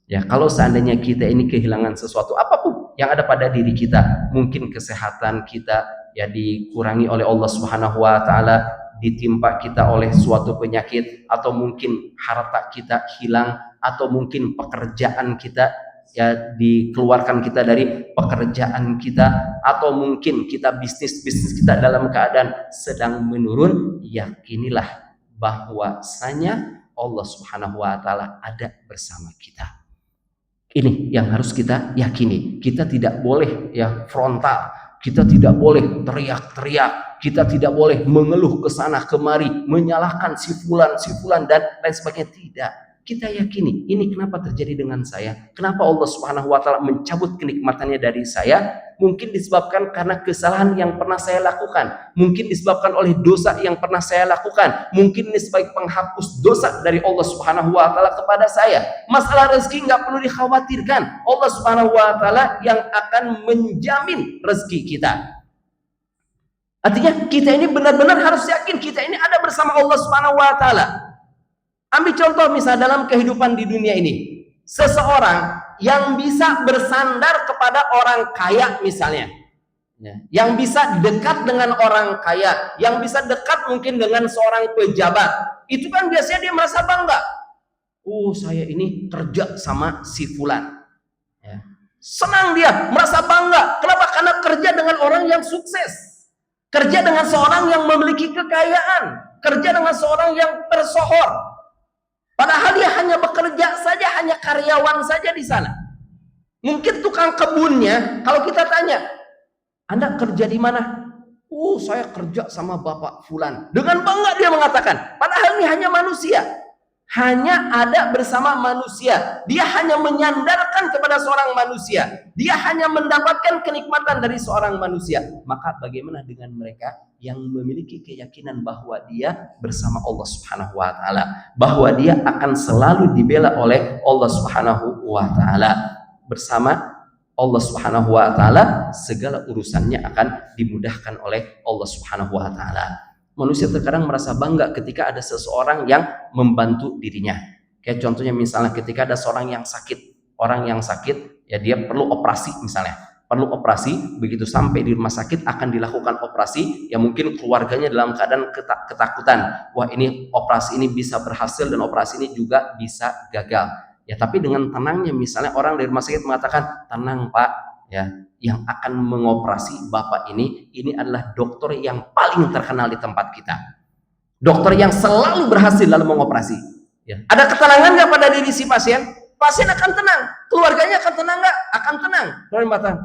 ya, kalau seandainya kita ini kehilangan sesuatu apapun yang ada pada diri kita, mungkin kesehatan kita, ya, dikurangi oleh Allah Subhanahu wa taala, ditimpa kita oleh suatu penyakit, atau mungkin harta kita hilang, atau mungkin pekerjaan kita, ya, dikeluarkan kita dari pekerjaan kita, atau mungkin bisnis kita dalam keadaan sedang menurun, yakinilah bahwasanya Allah Subhanahu wa taala ada bersama kita. Ini yang harus kita yakini. Kita tidak boleh, ya, frontal, kita tidak boleh teriak-teriak, kita tidak boleh mengeluh ke sana kemari, menyalahkan si fulan dan lain sebagainya. Tidak. kita yakini ini kenapa terjadi dengan saya, kenapa Allah Subhanahu wa taala mencabut kenikmatannya dari saya. Mungkin disebabkan karena kesalahan yang pernah saya lakukan, mungkin disebabkan oleh dosa yang pernah saya lakukan, mungkin ini sebagai penghapus dosa dari Allah Subhanahu wa taala kepada saya. Masalah rezeki nggak perlu dikhawatirkan, Allah Subhanahu wa taala yang akan menjamin rezeki kita. Artinya kita ini benar-benar harus yakin kita ini ada bersama Allah Subhanahu wa taala. Ambil contoh misal dalam kehidupan di dunia ini, seseorang yang bisa bersandar kepada orang kaya misalnya, yang bisa dekat dengan orang kaya, yang bisa dekat mungkin dengan seorang pejabat, itu kan biasanya dia merasa bangga. Oh, saya ini kerja sama si fulan. Senang dia, merasa bangga. Kenapa? Karena kerja dengan orang yang sukses, kerja dengan seorang yang memiliki kekayaan, kerja dengan seorang yang tersohor. Padahal dia hanya bekerja saja, hanya karyawan saja di sana. Mungkin tukang kebunnya, kalau kita tanya, Anda kerja di mana? Saya kerja sama Bapak Fulan. Dengan bangga dia mengatakan, padahal ini hanya manusia. Hanya ada bersama manusia. Dia hanya menyandarkan kepada seorang manusia. Dia hanya mendapatkan kenikmatan dari seorang manusia. Maka bagaimana dengan mereka yang memiliki keyakinan bahwa dia bersama Allah Subhanahu wa taala, bahwa dia akan selalu dibela oleh Allah Subhanahu wa taala. Bersama Allah Subhanahu wa taala segala urusannya akan dimudahkan oleh Allah Subhanahu wa taala. Manusia terkadang merasa bangga ketika ada seseorang yang membantu dirinya. Kayak contohnya misalnya ketika ada seorang yang sakit, orang yang sakit ya dia perlu operasi misalnya, perlu operasi, begitu sampai di rumah sakit akan dilakukan operasi, ya mungkin keluarganya dalam keadaan ketakutan, wah ini operasi ini bisa berhasil dan operasi ini juga bisa gagal. Ya tapi dengan tenangnya misalnya orang dari rumah sakit mengatakan, tenang Pak, ya yang akan mengoperasi Bapak ini adalah dokter yang paling terkenal di tempat kita, dokter yang selalu berhasil dalam mengoperasi. Ya. Ada ketenangan nggak pada diri si pasien? Pasien akan tenang, keluarganya akan tenang nggak? Akan tenang. Lalu mengatakan,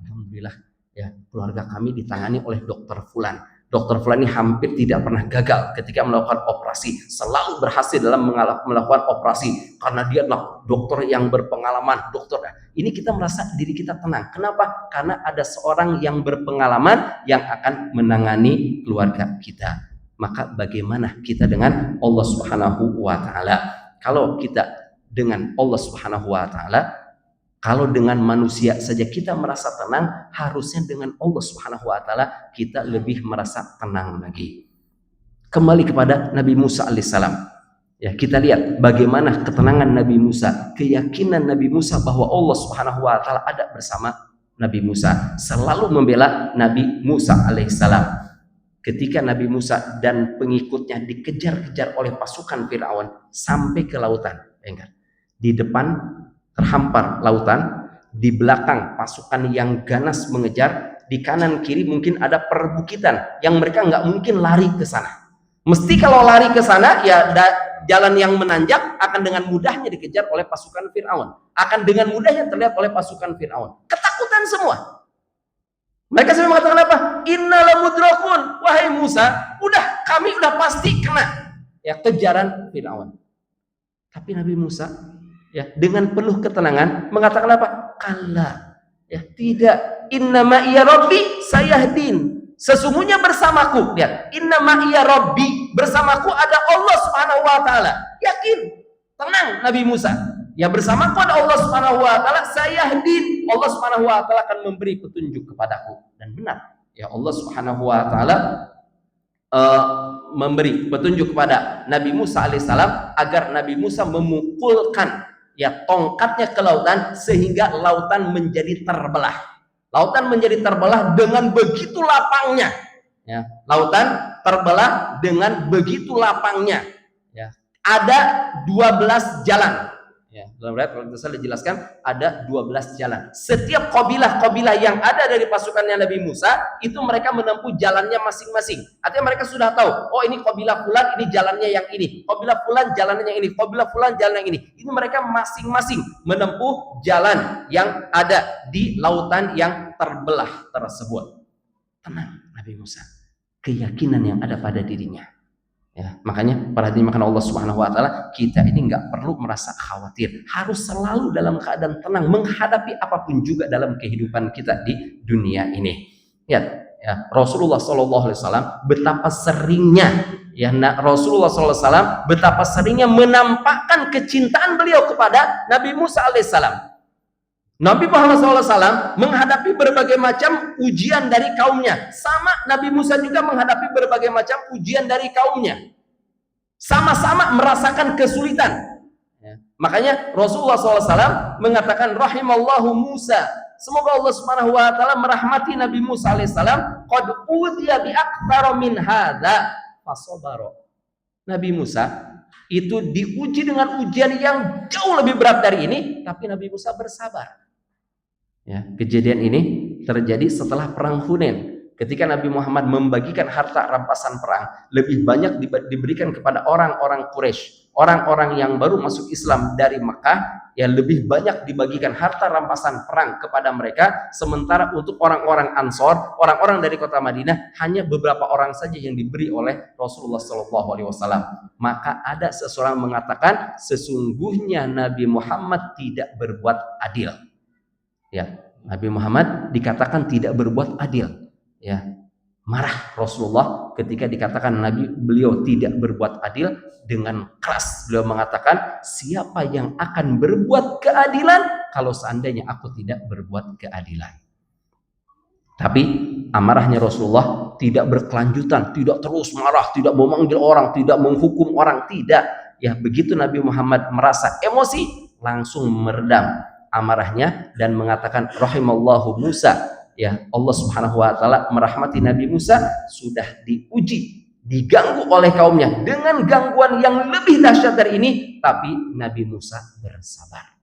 alhamdulillah, ya keluarga kami ditangani oleh dokter Fulan. Dokter Fulan ini hampir tidak pernah gagal ketika melakukan operasi, selalu berhasil dalam melakukan operasi karena dia adalah dokter yang berpengalaman. Dokter, ini kita merasa diri kita tenang. Kenapa? Karena ada seorang yang berpengalaman yang akan menangani keluarga kita. Maka bagaimana kita dengan Allah Subhanahu wa taala? Kalau kita dengan Allah Subhanahu wa taala, kalau dengan manusia saja kita merasa tenang, harusnya dengan Allah Subhanahu wa taala kita lebih merasa tenang lagi. Kembali kepada Nabi Musa alaihissalam. Ya, kita lihat bagaimana ketenangan Nabi Musa, keyakinan Nabi Musa bahwa Allah Subhanahu wa taala ada bersama Nabi Musa, selalu membela Nabi Musa alaihissalam. Ketika Nabi Musa dan pengikutnya dikejar-kejar oleh pasukan Firaun sampai ke lautan, ingat, di depan terhampar lautan, di belakang pasukan yang ganas mengejar, di kanan kiri mungkin ada perbukitan yang mereka nggak mungkin lari ke sana. Mesti kalau lari ke sana ya jalan yang menanjak akan dengan mudahnya dikejar oleh pasukan Firaun, akan dengan mudahnya terlihat oleh pasukan Firaun. Ketakutan semua. Mereka sampai mengatakan apa? Innala mudrakun, wahai Musa, kami udah pasti kena ya kejaran Firaun. Tapi Nabi Musa ya dengan penuh ketenangan mengatakan apa? Kalla, ya tidak. Innama iya Rabbi sayahdin. Sesungguhnya bersamaku, lihat, innama iya Rabbi, bersamaku ada Allah Subhanahu wa taala. Yakin, tenang Nabi Musa. Ya bersamaku ada Allah Subhanahu wa taala, sayahdin. Allah Subhanahu wa taala akan memberi petunjuk kepadaku. Dan benar, ya Allah Subhanahu wa taala memberi petunjuk kepada Nabi Musa alaihissalam agar Nabi Musa memukulkan ya tongkatnya ke lautan sehingga lautan menjadi terbelah. Lautan menjadi terbelah dengan begitu lapangnya. Ya, lautan terbelah dengan begitu lapangnya. Ya, ada 12 jalan. Ya, dalam ayat kalau kita dijelaskan ada 12 jalan. Setiap kabilah-kabilah yang ada dari pasukannya Nabi Musa itu mereka menempuh jalannya masing-masing. Artinya mereka sudah tahu, oh ini kabilah fulan ini jalannya yang ini, kabilah fulan jalannya yang ini, kabilah fulan jalan yang ini. Ini mereka masing-masing menempuh jalan yang ada di lautan yang terbelah tersebut. Tenang Nabi Musa, keyakinan yang ada pada dirinya. Ya, makanya para hadirin Allah Subhanahu wa taala, kita ini nggak perlu merasa khawatir, harus selalu dalam keadaan tenang menghadapi apapun juga dalam kehidupan kita di dunia ini. Ya, Rasulullah Shallallahu Alaihi Wasallam betapa seringnya Rasulullah Shallallahu Alaihi Wasallam betapa seringnya menampakkan kecintaan beliau kepada Nabi Musa Alaihissalam. Nabi Muhammad SAW menghadapi berbagai macam ujian dari kaumnya. Sama Nabi Musa juga menghadapi berbagai macam ujian dari kaumnya. Sama-sama merasakan kesulitan. Makanya Rasulullah SAW mengatakan rahimallahu Musa. Semoga Allah Subhanahu wa taala merahmati Nabi Musa alaihissalam. Qad udhiya bi aktsara min hadza fasabara. Nabi Musa itu diuji dengan ujian yang jauh lebih berat dari ini, tapi Nabi Musa bersabar. Ya, kejadian ini terjadi setelah perang Hunain. Ketika Nabi Muhammad membagikan harta rampasan perang, lebih banyak diberikan kepada orang-orang Quraisy, orang-orang yang baru masuk Islam dari Mekah, yang lebih banyak dibagikan harta rampasan perang kepada mereka, sementara untuk orang-orang Ansor, orang-orang dari kota Madinah, hanya beberapa orang saja yang diberi oleh Rasulullah SAW. Maka ada seseorang mengatakan, sesungguhnya Nabi Muhammad tidak berbuat adil. Ya, Nabi Muhammad dikatakan tidak berbuat adil. Ya, marah Rasulullah ketika dikatakan beliau tidak berbuat adil. Dengan keras beliau mengatakan, siapa yang akan berbuat keadilan kalau seandainya aku tidak berbuat keadilan. Tapi amarahnya Rasulullah tidak berkelanjutan, tidak terus marah, tidak memanggil orang, tidak menghukum orang, tidak. Ya, begitu Nabi Muhammad merasa emosi, langsung meredam amarahnya dan mengatakan rahimallahu Musa. Ya, Allah Subhanahu wa taala merahmati Nabi Musa, sudah diuji, diganggu oleh kaumnya dengan gangguan yang lebih dahsyat dari ini, tapi Nabi Musa bersabar.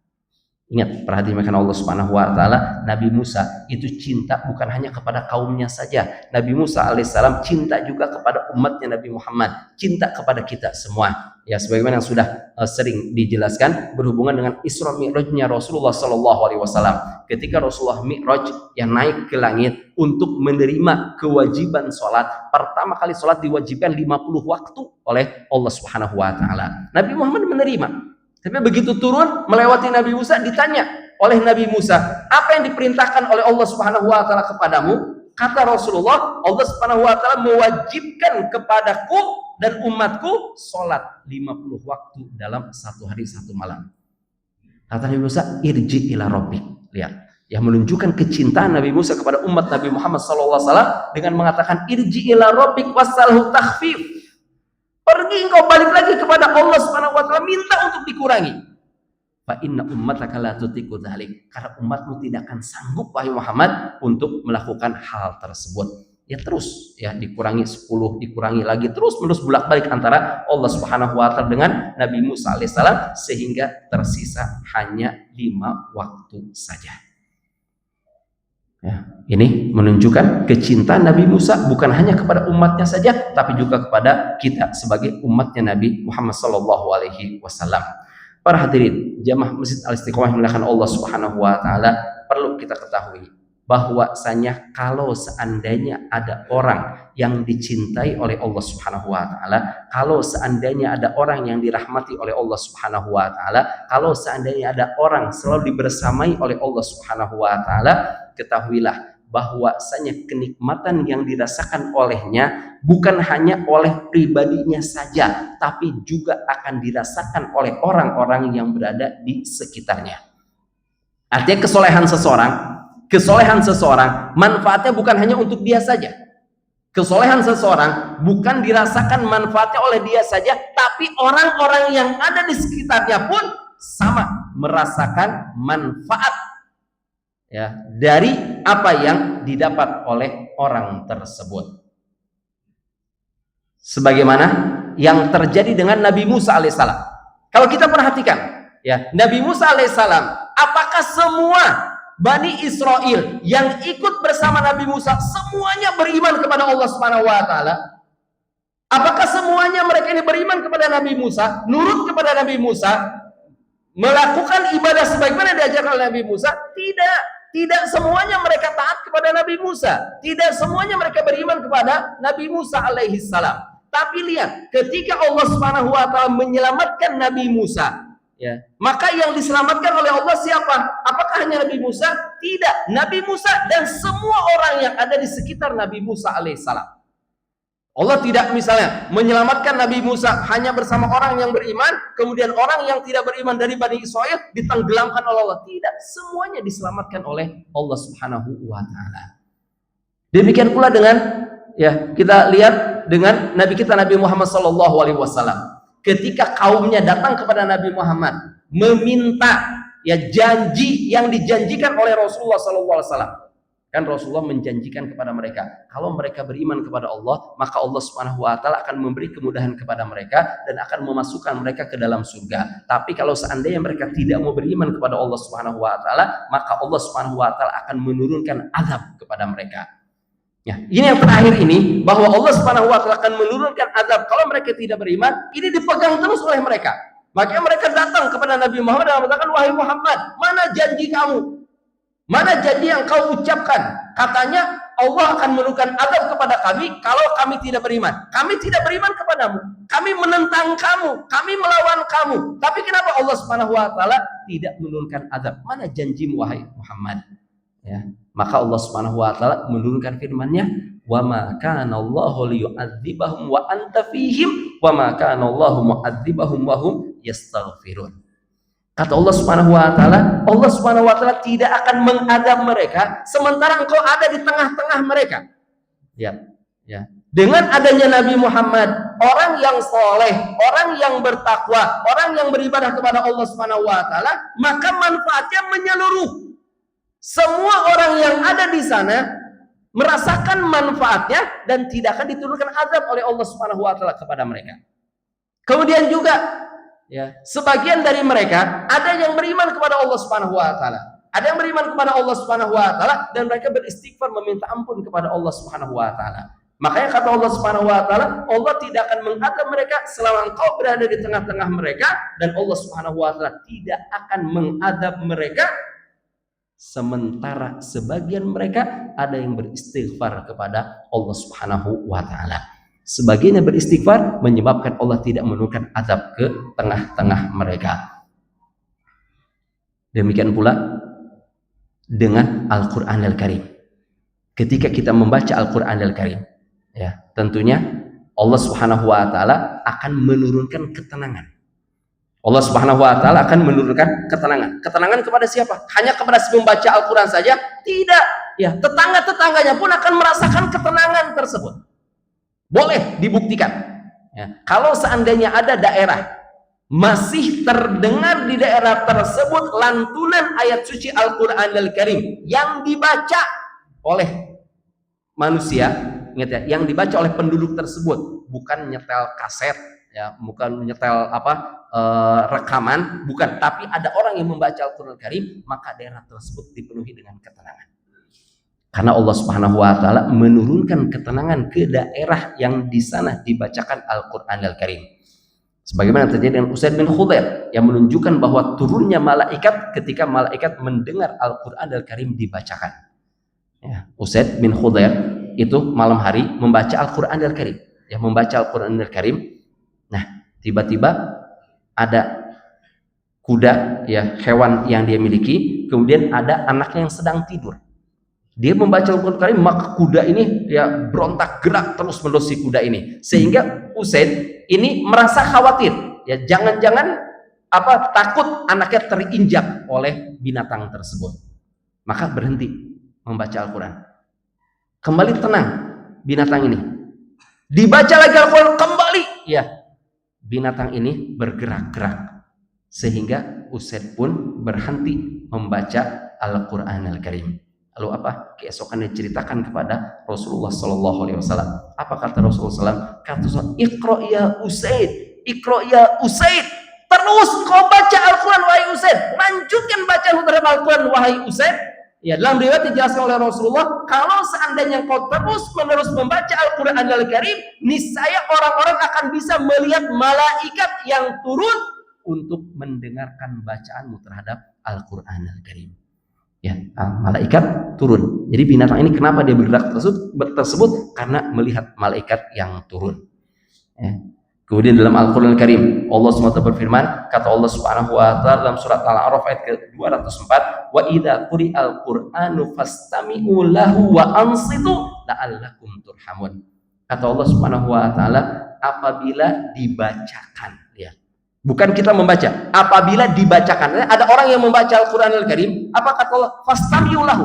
Ingat, perhatikan Allah Subhanahu wa taala, Nabi Musa itu cinta bukan hanya kepada kaumnya saja. Nabi Musa alaihissalam cinta juga kepada umatnya Nabi Muhammad, cinta kepada kita semua. Ya, sebagaimana yang sudah sering dijelaskan berhubungan dengan Isra Mi'rajnya Rasulullah sallallahu alaihi wasallam. Ketika Rasulullah Mi'raj yang naik ke langit untuk menerima kewajiban sholat, pertama kali sholat diwajibkan 50 waktu oleh Allah Subhanahu wa taala. Nabi Muhammad menerima. Tapi begitu turun melewati Nabi Musa, ditanya oleh Nabi Musa, apa yang diperintahkan oleh Allah Subhanahu wa taala kepadamu? Kata Rasulullah, Allah Subhanahu wa taala mewajibkan kepadaku dan umatku sholat 50 waktu dalam satu hari satu malam. Kata Nabi Musa, irji ila rabbik. Lihat, yang menunjukkan kecintaan Nabi Musa kepada umat Nabi Muhammad SAW dengan mengatakan irji ila rabbik wasalhu takhfif. Pergi engkau balik lagi kepada Allah Subhanahu wa taala, minta untuk dikurangi. Fa inna ummataka la tutiqu dzalik. Karena umatmu tidak akan sanggup wahai Muhammad untuk melakukan hal tersebut. Ya terus ya dikurangi 10, dikurangi lagi, terus menerus bolak-balik antara Allah Subhanahu wa taala dengan Nabi Musa alaihissalam sehingga tersisa hanya 5 waktu saja. Ya, ini menunjukkan kecintaan Nabi Musa bukan hanya kepada umatnya saja, tapi juga kepada kita sebagai umatnya Nabi Muhammad Sallallahu Alaihi Wasallam. Para hadirin jamaah Masjid Al-Istiqomah yang dimuliakan Allah Subhanahu Wa Taala, perlu kita ketahui bahwasanya kalau seandainya ada orang yang dicintai oleh Allah Subhanahu wa taala, kalau seandainya ada orang yang dirahmati oleh Allah Subhanahu wa taala, kalau seandainya ada orang selalu dibersamai oleh Allah Subhanahu wa taala, ketahuilah bahwasanya kenikmatan yang dirasakan olehnya bukan hanya oleh pribadinya saja, tapi juga akan dirasakan oleh orang-orang yang berada di sekitarnya. Artinya kesolehan seseorang manfaatnya bukan hanya untuk dia saja. Kesolehan seseorang bukan dirasakan manfaatnya oleh dia saja, tapi orang-orang yang ada di sekitarnya pun sama merasakan manfaat ya dari apa yang didapat oleh orang tersebut. Sebagaimana yang terjadi dengan Nabi Musa alaihissalam. Kalau kita perhatikan ya, Nabi Musa alaihissalam, apakah semua Bani Israel yang ikut bersama Nabi Musa semuanya beriman kepada Allah Subhanahu wa taala? Apakah semuanya mereka ini beriman kepada Nabi Musa, nurut kepada Nabi Musa, melakukan ibadah sebagaimana diajarkan oleh Nabi Musa? Tidak semuanya mereka taat kepada Nabi Musa. Tidak semuanya mereka beriman kepada Nabi Musa alaihi salam. Tapi lihat, ketika Allah Subhanahu wa taala menyelamatkan Nabi Musa, ya, maka yang diselamatkan oleh Allah siapa? Apakah hanya Nabi Musa? Tidak, Nabi Musa dan semua orang yang ada di sekitar Nabi Musa alaihissalam. Allah tidak misalnya menyelamatkan Nabi Musa hanya bersama orang yang beriman, kemudian orang yang tidak beriman dari Bani Israil ditenggelamkan oleh Allah. Tidak, semuanya diselamatkan oleh Allah Subhanahu wa taala. Demikian pula dengan, ya, kita lihat dengan Nabi kita Nabi Muhammad sallallahu alaihi wasallam. Ketika kaumnya datang kepada Nabi Muhammad meminta, ya, janji yang dijanjikan oleh Rasulullah sallallahu alaihi wasallam. Kan Rasulullah menjanjikan kepada mereka, kalau mereka beriman kepada Allah, maka Allah Subhanahu wa taala akan memberi kemudahan kepada mereka dan akan memasukkan mereka ke dalam surga. Tapi kalau seandainya mereka tidak mau beriman kepada Allah Subhanahu wa taala, maka Allah Subhanahu wa taala akan menurunkan azab kepada mereka. Ya, ini yang terakhir ini, bahwa Allah Subhanahu wa taala akan menurunkan azab kalau mereka tidak beriman, ini dipegang terus oleh mereka. Makanya mereka datang kepada Nabi Muhammad dan mengatakan, "Wahai Muhammad, mana janji kamu? Mana janji yang kau ucapkan? Katanya Allah akan menurunkan azab kepada kami kalau kami tidak beriman. Kami tidak beriman kepadamu. Kami menentang kamu. Kami melawan kamu. Tapi kenapa Allah Subhanahu wa taala tidak menurunkan azab? Mana janjimu wahai Muhammad?" Ya, maka Allah Subhanahu wa taala menurunkan firman-Nya, "Wa ma kana Allahu liyu'adzibahum wa anta fihim wa ma kana Allahu mu'adzibahum wa hum yastaghfirun." Kata Allah Subhanahu wa taala, Allah Subhanahu wa taala tidak akan mengadab mereka sementara engkau ada di tengah-tengah mereka. Ya, ya. Dengan adanya Nabi Muhammad, orang yang soleh, orang yang bertakwa, orang yang beribadah kepada Allah Subhanahu wa taala, maka manfaatnya menyeluruh. Semua orang yang ada di sana merasakan manfaatnya dan tidak akan diturunkan azab oleh Allah Subhanahu wa taala kepada mereka. Kemudian juga, ya, sebagian dari mereka ada yang beriman kepada Allah Subhanahu wa taala. Ada yang beriman kepada Allah Subhanahu wa taala dan mereka beristighfar meminta ampun kepada Allah Subhanahu wa taala. Makanya kata Allah Subhanahu wa taala, Allah tidak akan mengadab mereka selama engkau berada di tengah-tengah mereka, dan Allah Subhanahu wa taala tidak akan mengadab mereka sementara sebagian mereka ada yang beristighfar kepada Allah Subhanahu wa taala. Sebagiannya beristighfar menyebabkan Allah tidak menurunkan azab ke tengah-tengah mereka. Demikian pula dengan Al-Qur'an Al-Karim. Ketika kita membaca Al-Qur'an Al-Karim, ya, tentunya Allah Subhanahu wa taala akan menurunkan ketenangan. Allah Subhanahu wa taala akan menurunkan ketenangan. Ketenangan kepada siapa? Hanya kepada si membaca Al-Qur'an saja? Tidak, ya, tetangga-tetangganya pun akan merasakan ketenangan tersebut. Boleh dibuktikan, ya. Kalau seandainya ada daerah masih terdengar di daerah tersebut lantunan ayat suci Al-Qur'an Al-Karim yang dibaca oleh manusia, ingat ya, yang dibaca oleh penduduk tersebut, bukan nyetel kaset, ya, bukan nyetel rekaman, bukan, tapi ada orang yang membaca Al-Qur'an Al-Karim, maka daerah tersebut dipenuhi dengan ketenangan. Karena Allah Subhanahu wa taala menurunkan ketenangan ke daerah yang di sana dibacakan Al-Qur'an Al-Karim. Sebagaimana terjadi dengan Usaid bin Khudair yang menunjukkan bahwa turunnya malaikat ketika malaikat mendengar Al-Qur'an Al-Karim dibacakan. Ya, Usaid bin Khudair itu malam hari membaca Al-Qur'an Al-Karim, ya, membaca Al-Qur'an Al-Karim. Nah, tiba-tiba ada kuda, ya, hewan yang dia miliki, kemudian ada anaknya yang sedang tidur. Dia membaca Al-Qur'an Al-Karim, maka kuda ini, ya, berontak gerak terus menerus si kuda ini, sehingga Usaid ini merasa khawatir, ya, jangan-jangan takut anaknya terinjak oleh binatang tersebut. Maka berhenti membaca Al-Qur'an. Kembali tenang binatang ini. Dibaca lagi Al-Qur'an, kembali, ya, binatang ini bergerak-gerak, sehingga Usaid pun berhenti membaca Al-Qur'an Al-Karim. Lalu apa? Keesokan diceritakan kepada Rasulullah Sallallahu Alaihi Wasallam. Apa kata Rasulullah SAW? Kata Rasulullah, "Iqra ya Usaid, Iqra ya Usaid." Terus kau baca Al-Quran wahai Usaid. Lanjutkan bacaan terhadap Al-Quran wahai Usaid. Ya, dalam riwayat dijelaskan oleh Rasulullah, kalau seandainya kau terus-menerus membaca Al-Quran Al-Karim, niscaya orang-orang akan bisa melihat malaikat yang turun untuk mendengarkan bacaanmu terhadap Al-Quran Al-Karim. Ya, malaikat turun. Jadi binatang ini kenapa dia bergerak tersebut? Karena melihat malaikat yang turun. Ya. Kemudian dalam Al-Quran Al-Karim Allah SWT berfirman, kata Allah Subhanahu wa ta'ala dalam surat Al-A'raf ayat ke-204, wa idza quri'al qur'anu fastami'u lahu wa ansitu la'allakum turhamun. Kata Allah Subhanahu wa ta'ala, apabila dibacakan, ya. Bukan kita membaca, apabila dibacakan. Ada orang yang membaca Al-Quran Al-Karim, apa kata Allah? Fastami'u lahu.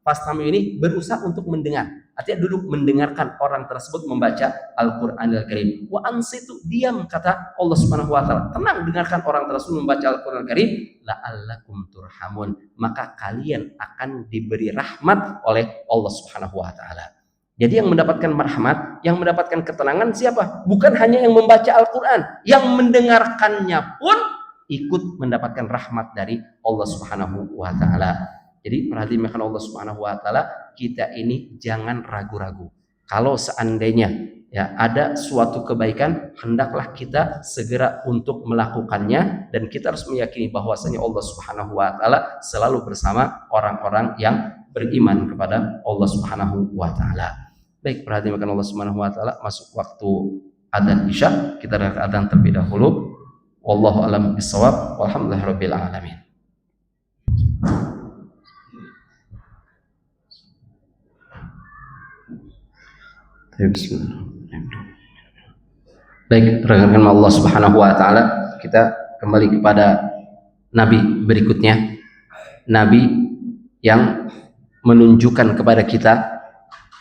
Fastami'u ini berusaha untuk mendengar. Artinya duduk mendengarkan orang tersebut membaca Al-Quran Al-Karim. Wa ansitu, diam, kata Allah Subhanahu wa ta'ala. Tenang, dengarkan orang tersebut membaca Al-Quran Al-Karim. La'allakum turhamun. Maka kalian akan diberi rahmat oleh Allah Subhanahu wa ta'ala. Jadi yang mendapatkan rahmat, yang mendapatkan ketenangan siapa? Bukan hanya yang membaca Al-Quran. Yang mendengarkannya pun ikut mendapatkan rahmat dari Allah Subhanahu wa ta'ala. Jadi perhatikan Allah Subhanahu wa ta'ala, kita ini jangan ragu-ragu. Kalau seandainya ya ada suatu kebaikan, hendaklah kita segera untuk melakukannya, dan kita harus meyakini bahwasanya Allah Subhanahu wa ta'ala selalu bersama orang-orang yang beriman kepada Allah Subhanahu wa ta'ala. Baik, perhatikan Allah Subhanahu wa ta'ala, masuk waktu adzan Isya, kita dengar adzan terlebih dahulu. Wallahu a'lam bishawab. Walhamdulillahirabbil alamin. Baik, rekan-rekan Allah Subhanahu wa ta'ala, kita kembali kepada nabi berikutnya. Nabi yang menunjukkan kepada kita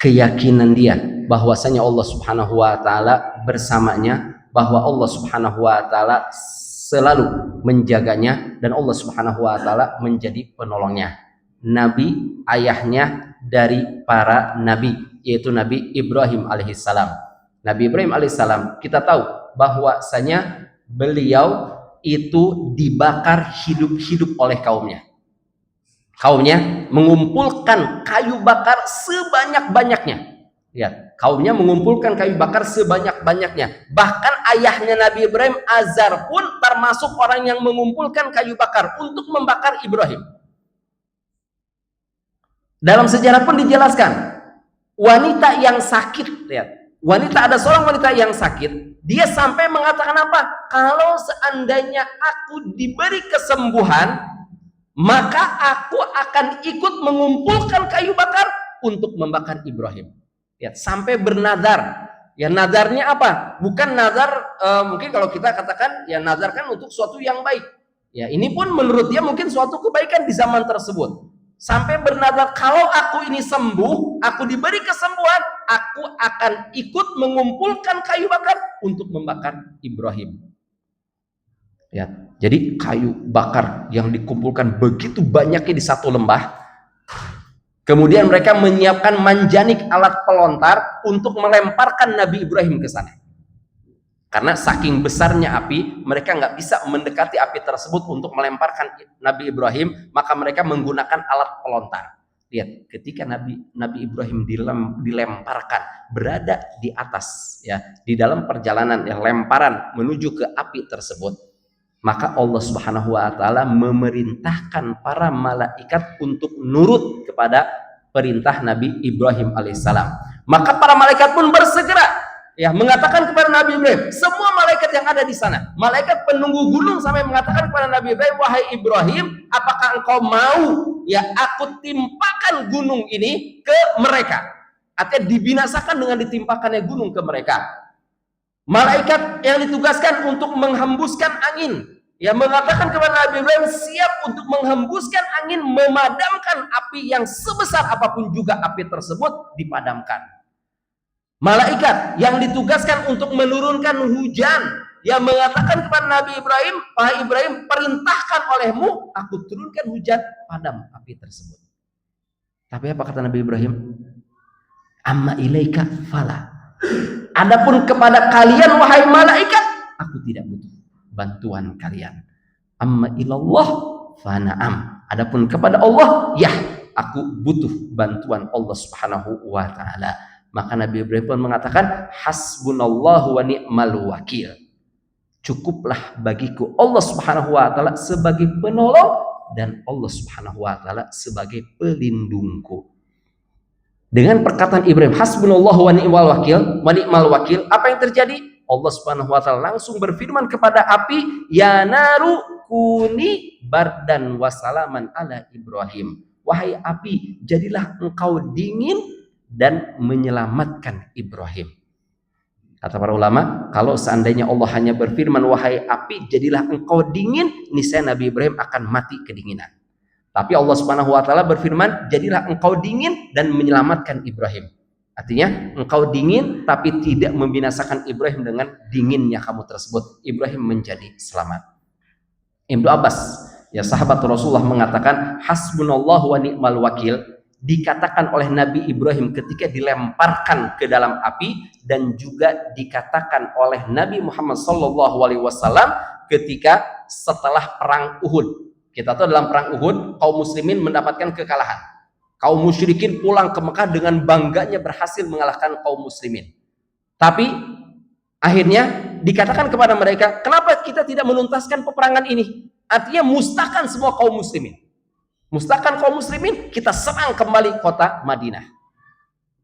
keyakinan dia bahwasanya Allah Subhanahu wa ta'ala bersamanya, bahwa Allah Subhanahu wa ta'ala selalu menjaganya, dan Allah Subhanahu wa ta'ala menjadi penolongnya. Nabi ayahnya dari para nabi, yaitu Nabi Ibrahim alaihissalam. Nabi Ibrahim alaihissalam, kita tahu bahwasanya beliau itu dibakar hidup-hidup oleh kaumnya. Kaumnya mengumpulkan kayu bakar sebanyak-banyaknya. Ya, kaumnya mengumpulkan kayu bakar sebanyak-banyaknya. Bahkan ayahnya Nabi Ibrahim, Azar, pun termasuk orang yang mengumpulkan kayu bakar untuk membakar Ibrahim. Dalam sejarah pun dijelaskan, wanita yang sakit, lihat, ada seorang wanita yang sakit, dia sampai mengatakan apa? Kalau seandainya aku diberi kesembuhan, maka aku akan ikut mengumpulkan kayu bakar untuk membakar Ibrahim. Lihat, sampai bernazar. Ya, nazarnya apa? Bukan nazar, mungkin kalau kita katakan, ya nazar kan untuk suatu yang baik. Ya, ini pun menurut dia mungkin suatu kebaikan di zaman tersebut. Sampai bernazar, kalau aku ini sembuh, aku diberi kesembuhan, aku akan ikut mengumpulkan kayu bakar untuk membakar Ibrahim. Ya, jadi kayu bakar yang dikumpulkan begitu banyaknya di satu lembah. Kemudian mereka menyiapkan manjanik, alat pelontar, untuk melemparkan Nabi Ibrahim ke sana. Karena saking besarnya api, mereka nggak bisa mendekati api tersebut untuk melemparkan Nabi Ibrahim, maka mereka menggunakan alat pelontar. Lihat, ketika Nabi Ibrahim dilemparkan, berada di atas, ya, di dalam perjalanan yang lemparan menuju ke api tersebut, maka Allah Subhanahu wa ta'ala memerintahkan para malaikat untuk nurut kepada perintah Nabi Ibrahim alaihissalam. Maka para malaikat pun bersegera, ya, mengatakan kepada Nabi Ibrahim, semua malaikat yang ada di sana, malaikat penunggu gunung, sampai mengatakan kepada Nabi Ibrahim, wahai Ibrahim, apakah engkau mau, ya, aku timpakan gunung ini ke mereka? Artinya dibinasakan dengan ditimpakannya gunung ke mereka. Malaikat yang ditugaskan untuk menghembuskan angin, ya, mengatakan kepada Nabi Ibrahim, siap untuk menghembuskan angin, memadamkan api yang sebesar apapun juga api tersebut dipadamkan. Malaikat yang ditugaskan untuk menurunkan hujan, yang mengatakan kepada Nabi Ibrahim, wahai Ibrahim, perintahkan olehmu, aku turunkan hujan, padam api tersebut. Tapi apa kata Nabi Ibrahim? Amma ilaika fala. Adapun kepada kalian, wahai malaikat, aku tidak butuh bantuan kalian. Amma ilallah fana'am. Adapun kepada Allah, ya, aku butuh bantuan Allah Subhanahu wa ta'ala. Maka Nabi Ibrahim pun mengatakan, hasbunallahu wa ni'mal wakil. Cukuplah bagiku Allah Subhanahu wa ta'ala sebagai penolong, dan Allah Subhanahu wa ta'ala sebagai pelindungku. Dengan perkataan Ibrahim, hasbunallahu wa ni'mal wakil, apa yang terjadi? Allah Subhanahu wa taala langsung berfirman kepada api, ya naru kuni bardan wasalaman ala Ibrahim. Wahai api, jadilah engkau dingin dan menyelamatkan Ibrahim. Kata para ulama, kalau seandainya Allah hanya berfirman, wahai api, jadilah engkau dingin, niscaya Nabi Ibrahim akan mati kedinginan. Tapi Allah Subhanahu wa taala berfirman, jadilah engkau dingin dan menyelamatkan Ibrahim. Artinya, engkau dingin tapi tidak membinasakan Ibrahim dengan dinginnya kamu tersebut. Ibrahim menjadi selamat. Ibnu Abbas, ya sahabat Rasulullah, mengatakan, hasbunallahu wa ni'mal wakil, dikatakan oleh Nabi Ibrahim ketika dilemparkan ke dalam api, dan juga dikatakan oleh Nabi Muhammad SAW ketika setelah perang Uhud. Kita tahu dalam perang Uhud kaum muslimin mendapatkan kekalahan. Kaum musyrikin pulang ke Mekah dengan bangganya berhasil mengalahkan kaum muslimin. Tapi akhirnya dikatakan kepada mereka, kenapa kita tidak menuntaskan peperangan ini? Artinya mustahkan semua kaum muslimin. Mustahkan kaum muslimin, kita serang kembali kota Madinah.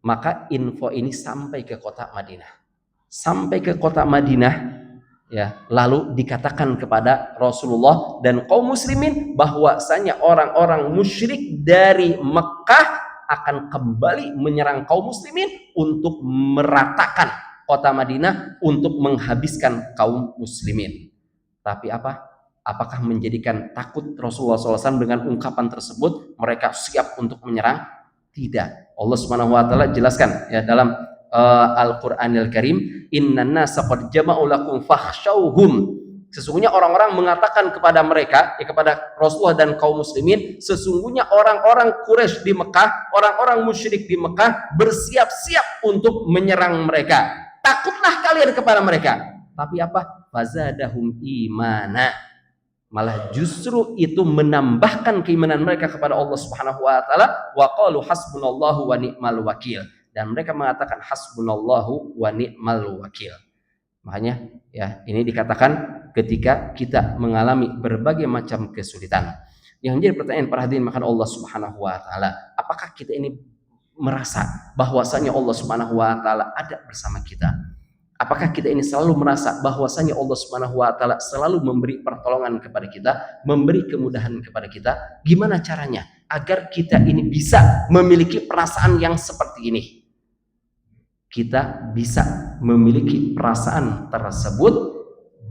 Maka info ini sampai ke kota Madinah. Sampai ke kota Madinah, ya, lalu dikatakan kepada Rasulullah dan kaum muslimin bahwasanya orang-orang musyrik dari Mekah akan kembali menyerang kaum muslimin untuk meratakan kota Madinah, untuk menghabiskan kaum muslimin. Tapi apa? Apakah menjadikan takut Rasulullah SAW dengan ungkapan tersebut? Mereka siap untuk menyerang? Tidak. Allah Subhanahu wa taala jelaskan ya dalam Al-Qur'anil Karim, innan nasa qad jama'u lakum fakhshawhum. Sesungguhnya orang-orang mengatakan kepada mereka, ya, kepada Rasulullah dan kaum muslimin, sesungguhnya orang-orang Quraisy di Mekah, orang-orang musyrik di Mekah bersiap-siap untuk menyerang mereka. Takutlah kalian kepada mereka. Tapi apa? Fazadahum imana. Malah justru itu menambahkan keimanan mereka kepada Allah Subhanahu wa taala, wa qalu hasbunallahu wa ni'mal wakil, dan mereka mengatakan hasbunallahu wa ni'mal wakil. Makanya ya, ini dikatakan ketika kita mengalami berbagai macam kesulitan. Yang menjadi pertanyaan para hadirin maka Allah Subhanahu wa taala, apakah kita ini merasa bahwasanya Allah Subhanahu wa taala ada bersama kita? Apakah kita ini selalu merasa bahwasanya Allah Subhanahu wa taala selalu memberi pertolongan kepada kita, memberi kemudahan kepada kita? Gimana caranya agar kita ini bisa memiliki perasaan yang seperti ini? Kita bisa memiliki perasaan tersebut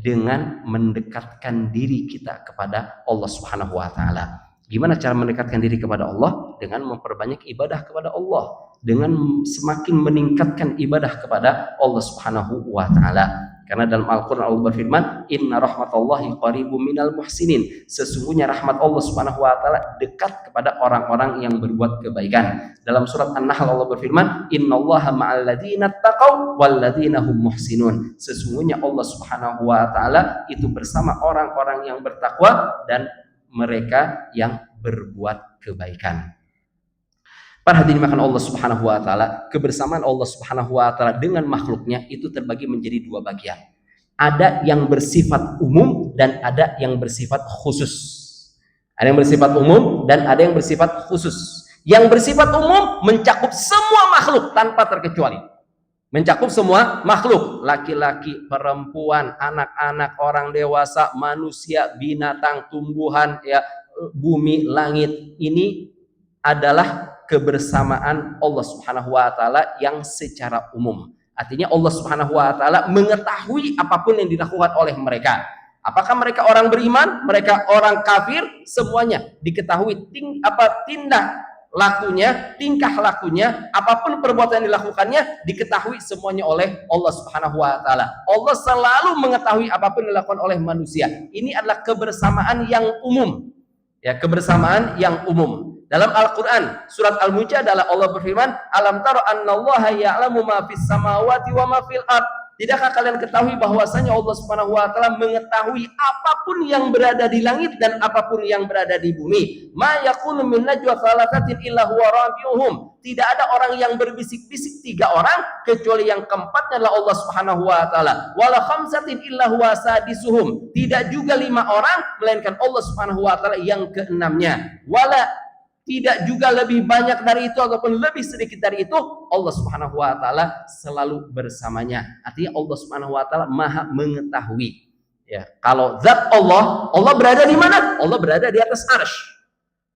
dengan mendekatkan diri kita kepada Allah Subhanahu wa taala. Gimana cara mendekatkan diri kepada Allah? Dengan memperbanyak ibadah kepada Allah, dengan semakin meningkatkan ibadah kepada Allah Subhanahu wa taala. Karena dalam Al-Qur'an Allah berfirman, inna rahmatallahi qaribum minal muhsinin. Sesungguhnya rahmat Allah Subhanahu wa taala dekat kepada orang-orang yang berbuat kebaikan. Dalam surat An-Nahl Allah berfirman, innallaha ma'al ladzina taqaw wal ladzina hum muhsinun. Sesungguhnya Allah Subhanahu wa taala itu bersama orang-orang yang bertakwa dan mereka yang berbuat kebaikan. Para hadirin makan Allah Subhanahu wa taala, kebersamaan Allah Subhanahu wa taala dengan makhluknya itu terbagi menjadi dua bagian. Ada yang bersifat umum dan ada yang bersifat khusus. Ada yang bersifat umum dan ada yang bersifat khusus. Yang bersifat umum mencakup semua makhluk tanpa terkecuali. Mencakup semua makhluk, laki-laki, perempuan, anak-anak, orang dewasa, manusia, binatang, tumbuhan, ya, bumi, langit. Ini adalah kebersamaan Allah Subhanahu wa taala yang secara umum. Artinya Allah Subhanahu wa taala mengetahui apapun yang dilakukan oleh mereka. Apakah mereka orang beriman, mereka orang kafir, semuanya diketahui tindak lakunya, tingkah lakunya, apapun perbuatan yang dilakukannya diketahui semuanya oleh Allah Subhanahu wa taala. Allah selalu mengetahui apapun yang dilakukan oleh manusia. Ini adalah kebersamaan yang umum. Ya, kebersamaan yang umum. Dalam Al-Qur'an surat Al-Mujadalah Allah berfirman, alam tara annallaha ya'lamu ma fis samawati wa ma fil ard. Tidakkah kalian ketahui bahwasanya Allah Subhanahu wa taala mengetahui apapun yang berada di langit dan apapun yang berada di bumi? Ma yakunu min najwa thalathatin illa huwa rabi'uhum. Tidak ada orang yang berbisik-bisik 3 orang kecuali yang keempatnya adalah Allah Subhanahu wa taala. Wala khamsatin illa huwa sadisuhum. Tidak juga 5 orang melainkan Allah Subhanahu wa taala yang keenamnya. Wala tidak juga lebih banyak dari itu ataupun lebih sedikit dari itu, Allah Subhanahu wa taala selalu bersamanya. Artinya Allah Subhanahu wa taala Maha mengetahui. Ya, kalau zat Allah, Allah berada di mana? Allah berada di atas arsy.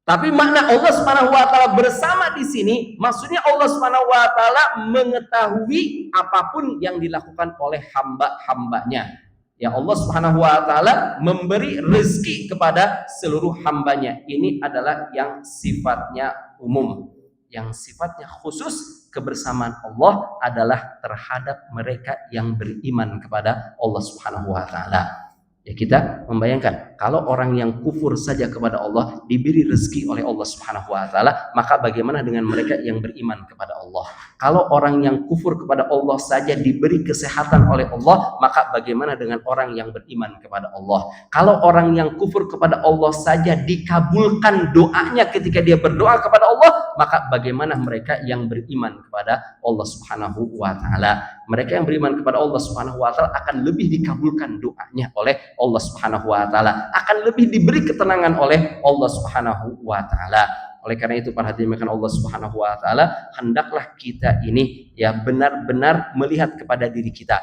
Tapi makna Allah Subhanahu wa taala bersama di sini, maksudnya Allah Subhanahu wa taala mengetahui apapun yang dilakukan oleh hamba-hambanya. Ya, Allah Subhanahu wa taala memberi rezeki kepada seluruh hambanya. Ini adalah yang sifatnya umum. Yang sifatnya khusus, kebersamaan Allah adalah terhadap mereka yang beriman kepada Allah Subhanahu wa taala. Ya, kita membayangkan kalau orang yang kufur saja kepada Allah diberi rezeki oleh Allah Subhanahu wa taala, maka bagaimana dengan mereka yang beriman kepada Allah? Kalau orang yang kufur kepada Allah saja diberi kesehatan oleh Allah, maka bagaimana dengan orang yang beriman kepada Allah? Kalau orang yang kufur kepada Allah saja dikabulkan doanya ketika dia berdoa kepada Allah, maka bagaimana mereka yang beriman kepada Allah Subhanahu wa taala? Mereka yang beriman kepada Allah Subhanahu wa taala akan lebih dikabulkan doanya oleh Allah Subhanahu wa taala, akan lebih diberi ketenangan oleh Allah Subhanahu wa taala. Oleh karena itu, para hadirin Allah Subhanahu wa taala, hendaklah kita ini ya benar-benar melihat kepada diri kita.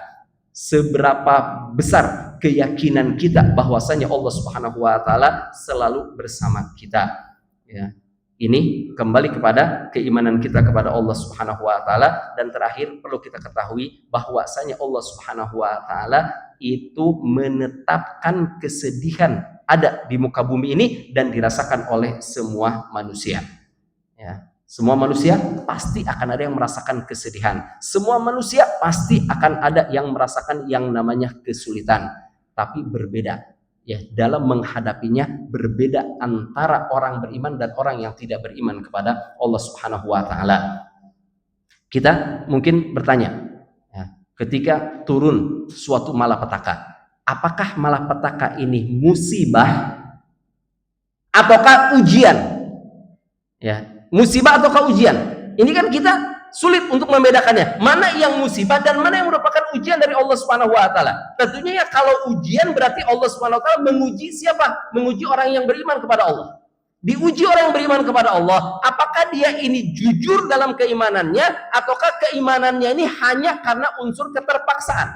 Seberapa besar keyakinan kita bahwasanya Allah Subhanahu wa taala selalu bersama kita. Ya. Ini kembali kepada keimanan kita kepada Allah Subhanahu wa taala, dan terakhir perlu kita ketahui bahwasanya Allah Subhanahu wa taala itu menetapkan kesedihan ada di muka bumi ini dan dirasakan oleh semua manusia. Ya, semua manusia pasti akan ada yang merasakan kesedihan. Semua manusia pasti akan ada yang merasakan yang namanya kesulitan, tapi berbeda. Ya, dalam menghadapinya berbeda antara orang beriman dan orang yang tidak beriman kepada Allah Subhanahu wa taala. Kita mungkin bertanya, ya, ketika turun suatu malapetaka, apakah malapetaka ini musibah ataukah ujian? Ya, musibah ataukah ujian? Ini kan kita sulit untuk membedakannya. Mana yang musibah dan mana yang merupakan ujian dari Allah Subhanahu wa taala. Tentunya ya kalau ujian berarti Allah Subhanahu wa taala menguji siapa? Menguji orang yang beriman kepada Allah. Diuji orang yang beriman kepada Allah, apakah dia ini jujur dalam keimanannya ataukah keimanannya ini hanya karena unsur keterpaksaan.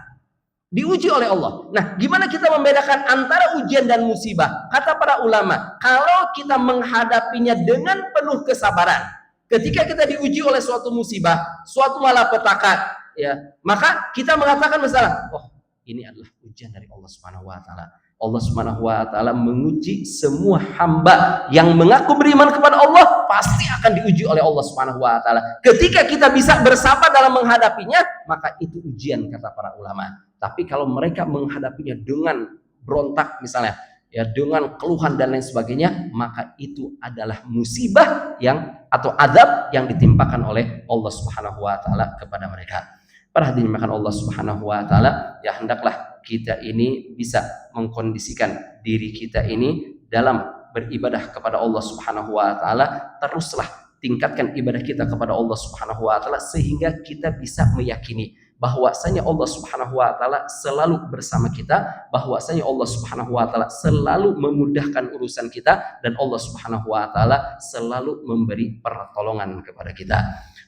Diuji oleh Allah. Nah, gimana kita membedakan antara ujian dan musibah? Kata para ulama, kalau kita menghadapinya dengan penuh kesabaran, ketika kita diuji oleh suatu musibah, suatu malapetaka, ya, maka kita mengatakan misalnya, oh, ini adalah ujian dari Allah Subhanahu wa taala. Allah Subhanahu wa taala menguji semua hamba yang mengaku beriman kepada Allah, pasti akan diuji oleh Allah Subhanahu wa taala. Ketika kita bisa bersabar dalam menghadapinya, maka itu ujian kata para ulama. Tapi kalau mereka menghadapinya dengan berontak misalnya, ya, dengan keluhan dan lain sebagainya, maka itu adalah musibah yang atau azab yang ditimpakan oleh Allah Subhanahu wa taala kepada mereka. Para hadirin Allah Subhanahu wa taala, ya hendaklah kita ini bisa mengkondisikan diri kita ini dalam beribadah kepada Allah Subhanahu wa taala. Teruslah tingkatkan ibadah kita kepada Allah Subhanahu wa taala sehingga kita bisa meyakini bahwasanya Allah Subhanahu wa taala selalu bersama kita, bahwasanya Allah Subhanahu wa taala selalu memudahkan urusan kita, dan Allah Subhanahu wa taala selalu memberi pertolongan kepada kita.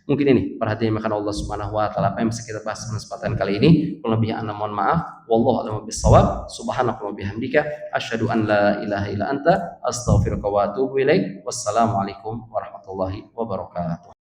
Mungkin ini perhatian makan Allah Subhanahu wa taala apa yang bisa kita bahas pada kesempatan kali ini. Lebih anda mohon maaf. Wallahu a'lam bishawab. Subhanakallahumma bihamdika asyhadu an la ilaha illa anta astaghfiruka wa atubu ilaik. Wassalamualaikum warahmatullahi wabarakatuh.